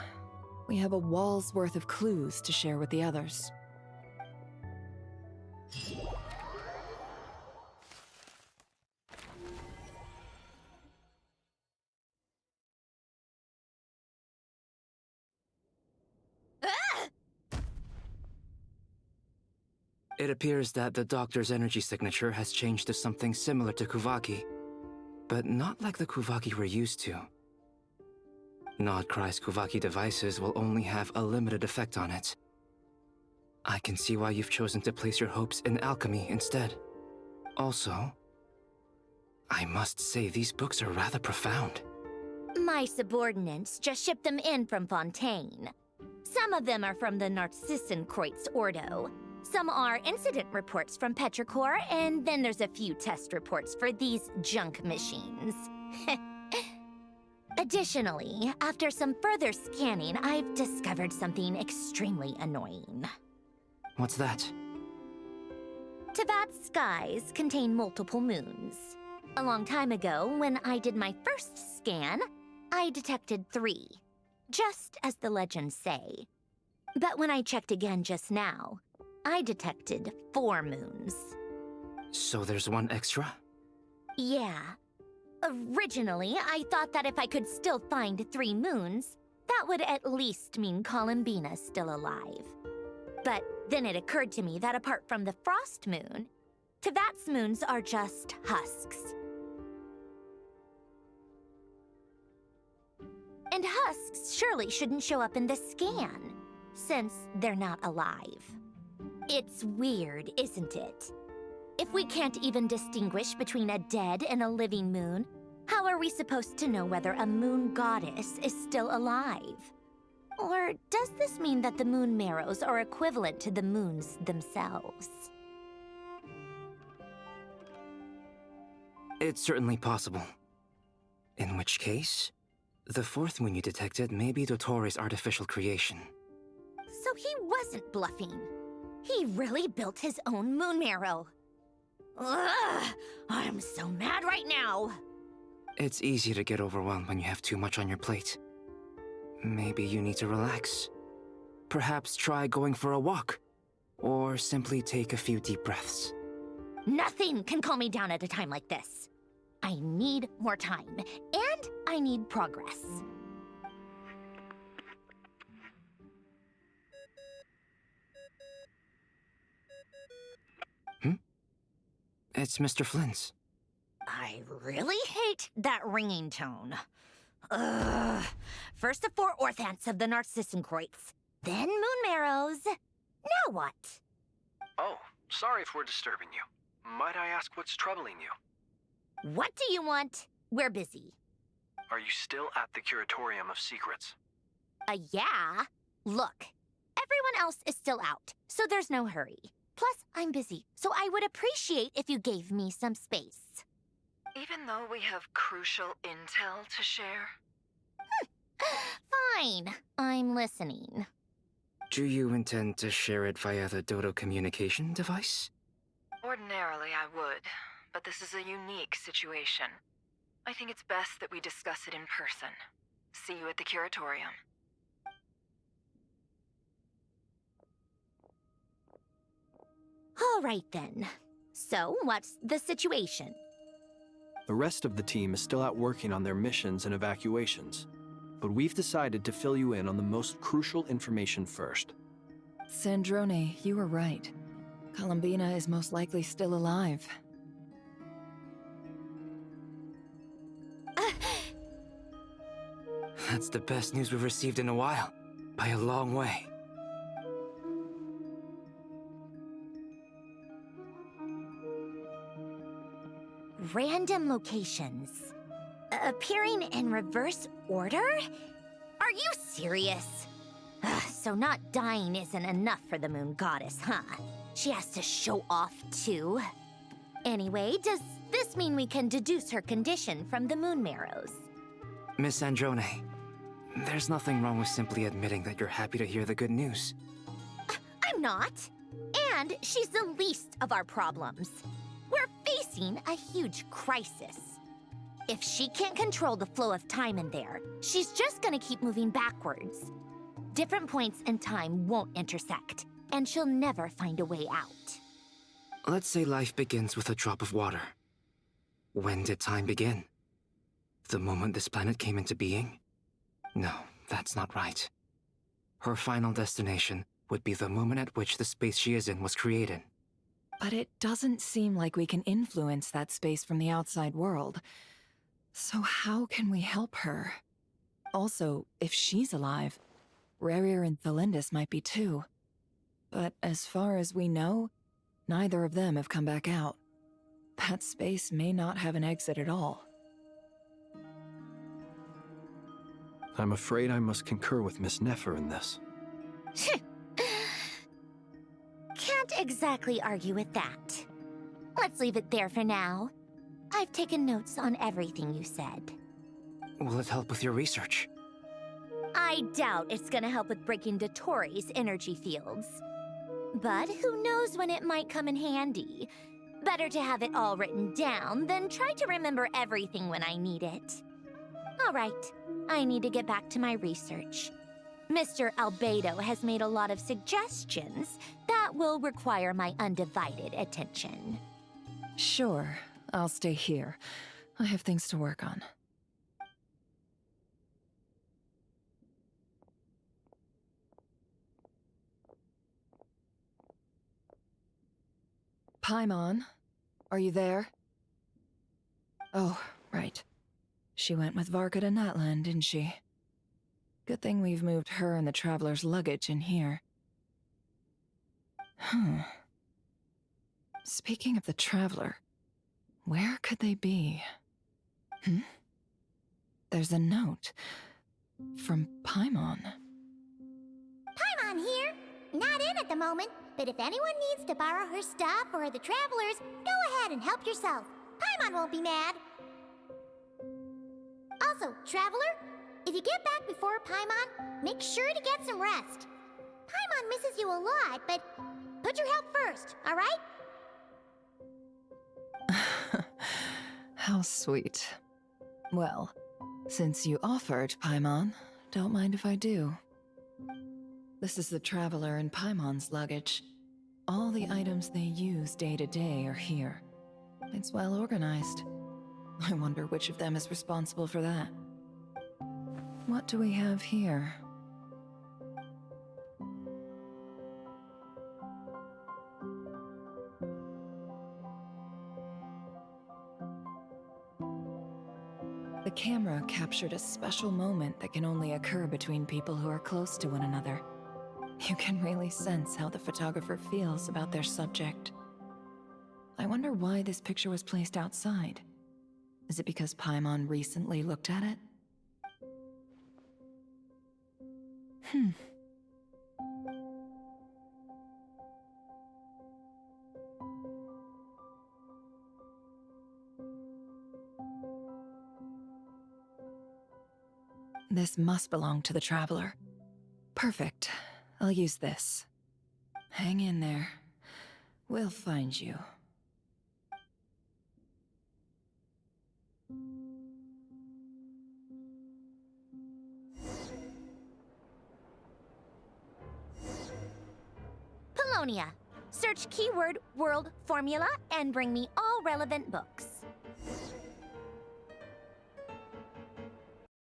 We have a wall's worth of clues to share with the others. It appears that the doctor's energy signature has changed to something similar to Kuvaki, but not like the Kuvaki we're used to. Nodcry's Kuvaki devices will only have a limited effect on it. I can see why you've chosen to place your hopes in alchemy instead. Also, I must say these books are rather profound. My subordinates just shipped them in from Fontaine. Some of them are from the Narcissenkreuz Ordo. Some are incident reports from Petrichor, and then there's a few test reports for these junk machines. Additionally, after some further scanning, I've discovered something extremely annoying. What's that? Teyvat's skies contain multiple moons. A long time ago, when I did my first scan, I detected 3, just as the legends say. But when I checked again just now, I detected 4 moons. So there's one extra? Yeah. Originally, I thought that if I could still find 3 moons, that would at least mean Columbina's still alive. But then it occurred to me that apart from the frost moon, Teyvat's moons are just husks. And husks surely shouldn't show up in the scan, since they're not alive. It's weird, isn't it? If we can't even distinguish between a dead and a living moon, how are we supposed to know whether a moon goddess is still alive? Or does this mean that the moon marrows are equivalent to the moons themselves? It's certainly possible. In which case, the 4th moon you detected may be Dottore artificial creation. So he wasn't bluffing. He really built his own moon marrow. Ugh! I'm so mad right now! It's easy to get overwhelmed when you have too much on your plate. Maybe you need to relax. Perhaps try going for a walk. Or simply take a few deep breaths. Nothing can calm me down at a time like this. I need more time, and I need progress. It's Mr. Flynn's. I really hate that ringing tone. Ugh. First the 4 orthants of the Narcissenkreuz, then moon marrows. Now what? Oh, sorry if we're disturbing you. Might I ask what's troubling you? What do you want? We're busy. Are you still at the Curatorium of Secrets? Yeah. Look, everyone else is still out, so there's no hurry. Plus, I'm busy, so I would appreciate if you gave me some space. Even though we have crucial intel to share? Fine. I'm listening. Do you intend to share it via the Dodo communication device? Ordinarily, I would, but this is a unique situation. I think it's best that we discuss it in person. See you at the curatorium. All right then. So, what's the situation? The rest of the team is still out working on their missions and evacuations, but we've decided to fill you in on the most crucial information first. Sandrone, you were right. Columbina is most likely still alive. That's the best news we've received in a while, by a long way. Random locations. Appearing in reverse order? Are you serious? So not dying isn't enough for the moon goddess, huh? She has to show off too. Anyway, does this mean we can deduce her condition from the moon marrows? Miss Androne, there's nothing wrong with simply admitting that you're happy to hear the good news. I'm not. And she's the least of our problems. We're facing a huge crisis. If she can't control the flow of time in there, she's just gonna keep moving backwards. Different points in time won't intersect, and she'll never find a way out. Let's say life begins with a drop of water. When did time begin? The moment this planet came into being? No, that's not right. Her final destination would be the moment at which the space she is in was created. But it doesn't seem like we can influence that space from the outside world. So how can we help her? Also, if she's alive, Rarier and Thalindus might be too. But as far as we know, neither of them have come back out. That space may not have an exit at all. I'm afraid I must concur with Miss Nefer in this. Can't exactly argue with that. Let's leave it there for now. I've taken notes on everything you said. Will it help with your research? I doubt it's gonna help with breaking Dotori's energy fields. But who knows when it might come in handy. Better to have it all written down than try to remember everything when I need it. All right, I need to get back to my research. Mr. Albedo has made a lot of suggestions that will require my undivided attention. Sure, I'll stay here. I have things to work on. Paimon, are you there? Oh, right. She went with Varka to Natlan, didn't she? Good thing we've moved her and the Traveler's luggage in here. Speaking of the Traveler, where could they be? There's a note from Paimon. Paimon here. Not in at the moment, but if anyone needs to borrow her stuff or the Travelers, go ahead and help yourself. Paimon won't be mad. Also, Traveler, if you get back before Paimon, make sure to get some rest. Paimon misses you a lot, but put your health first, all right? How sweet. Well, since you offered, Paimon, don't mind if I do. This is the Traveler and Paimon's luggage. All the items they use day to day are here. It's well organized. I wonder which of them is responsible for that. What do we have here? The camera captured a special moment that can only occur between people who are close to one another. You can really sense how the photographer feels about their subject. I wonder why this picture was placed outside. Is it because Paimon recently looked at it? This must belong to the Traveler. Perfect. I'll use this. Hang in there. We'll find you. Polonia. Search keyword world formula and bring me all relevant books.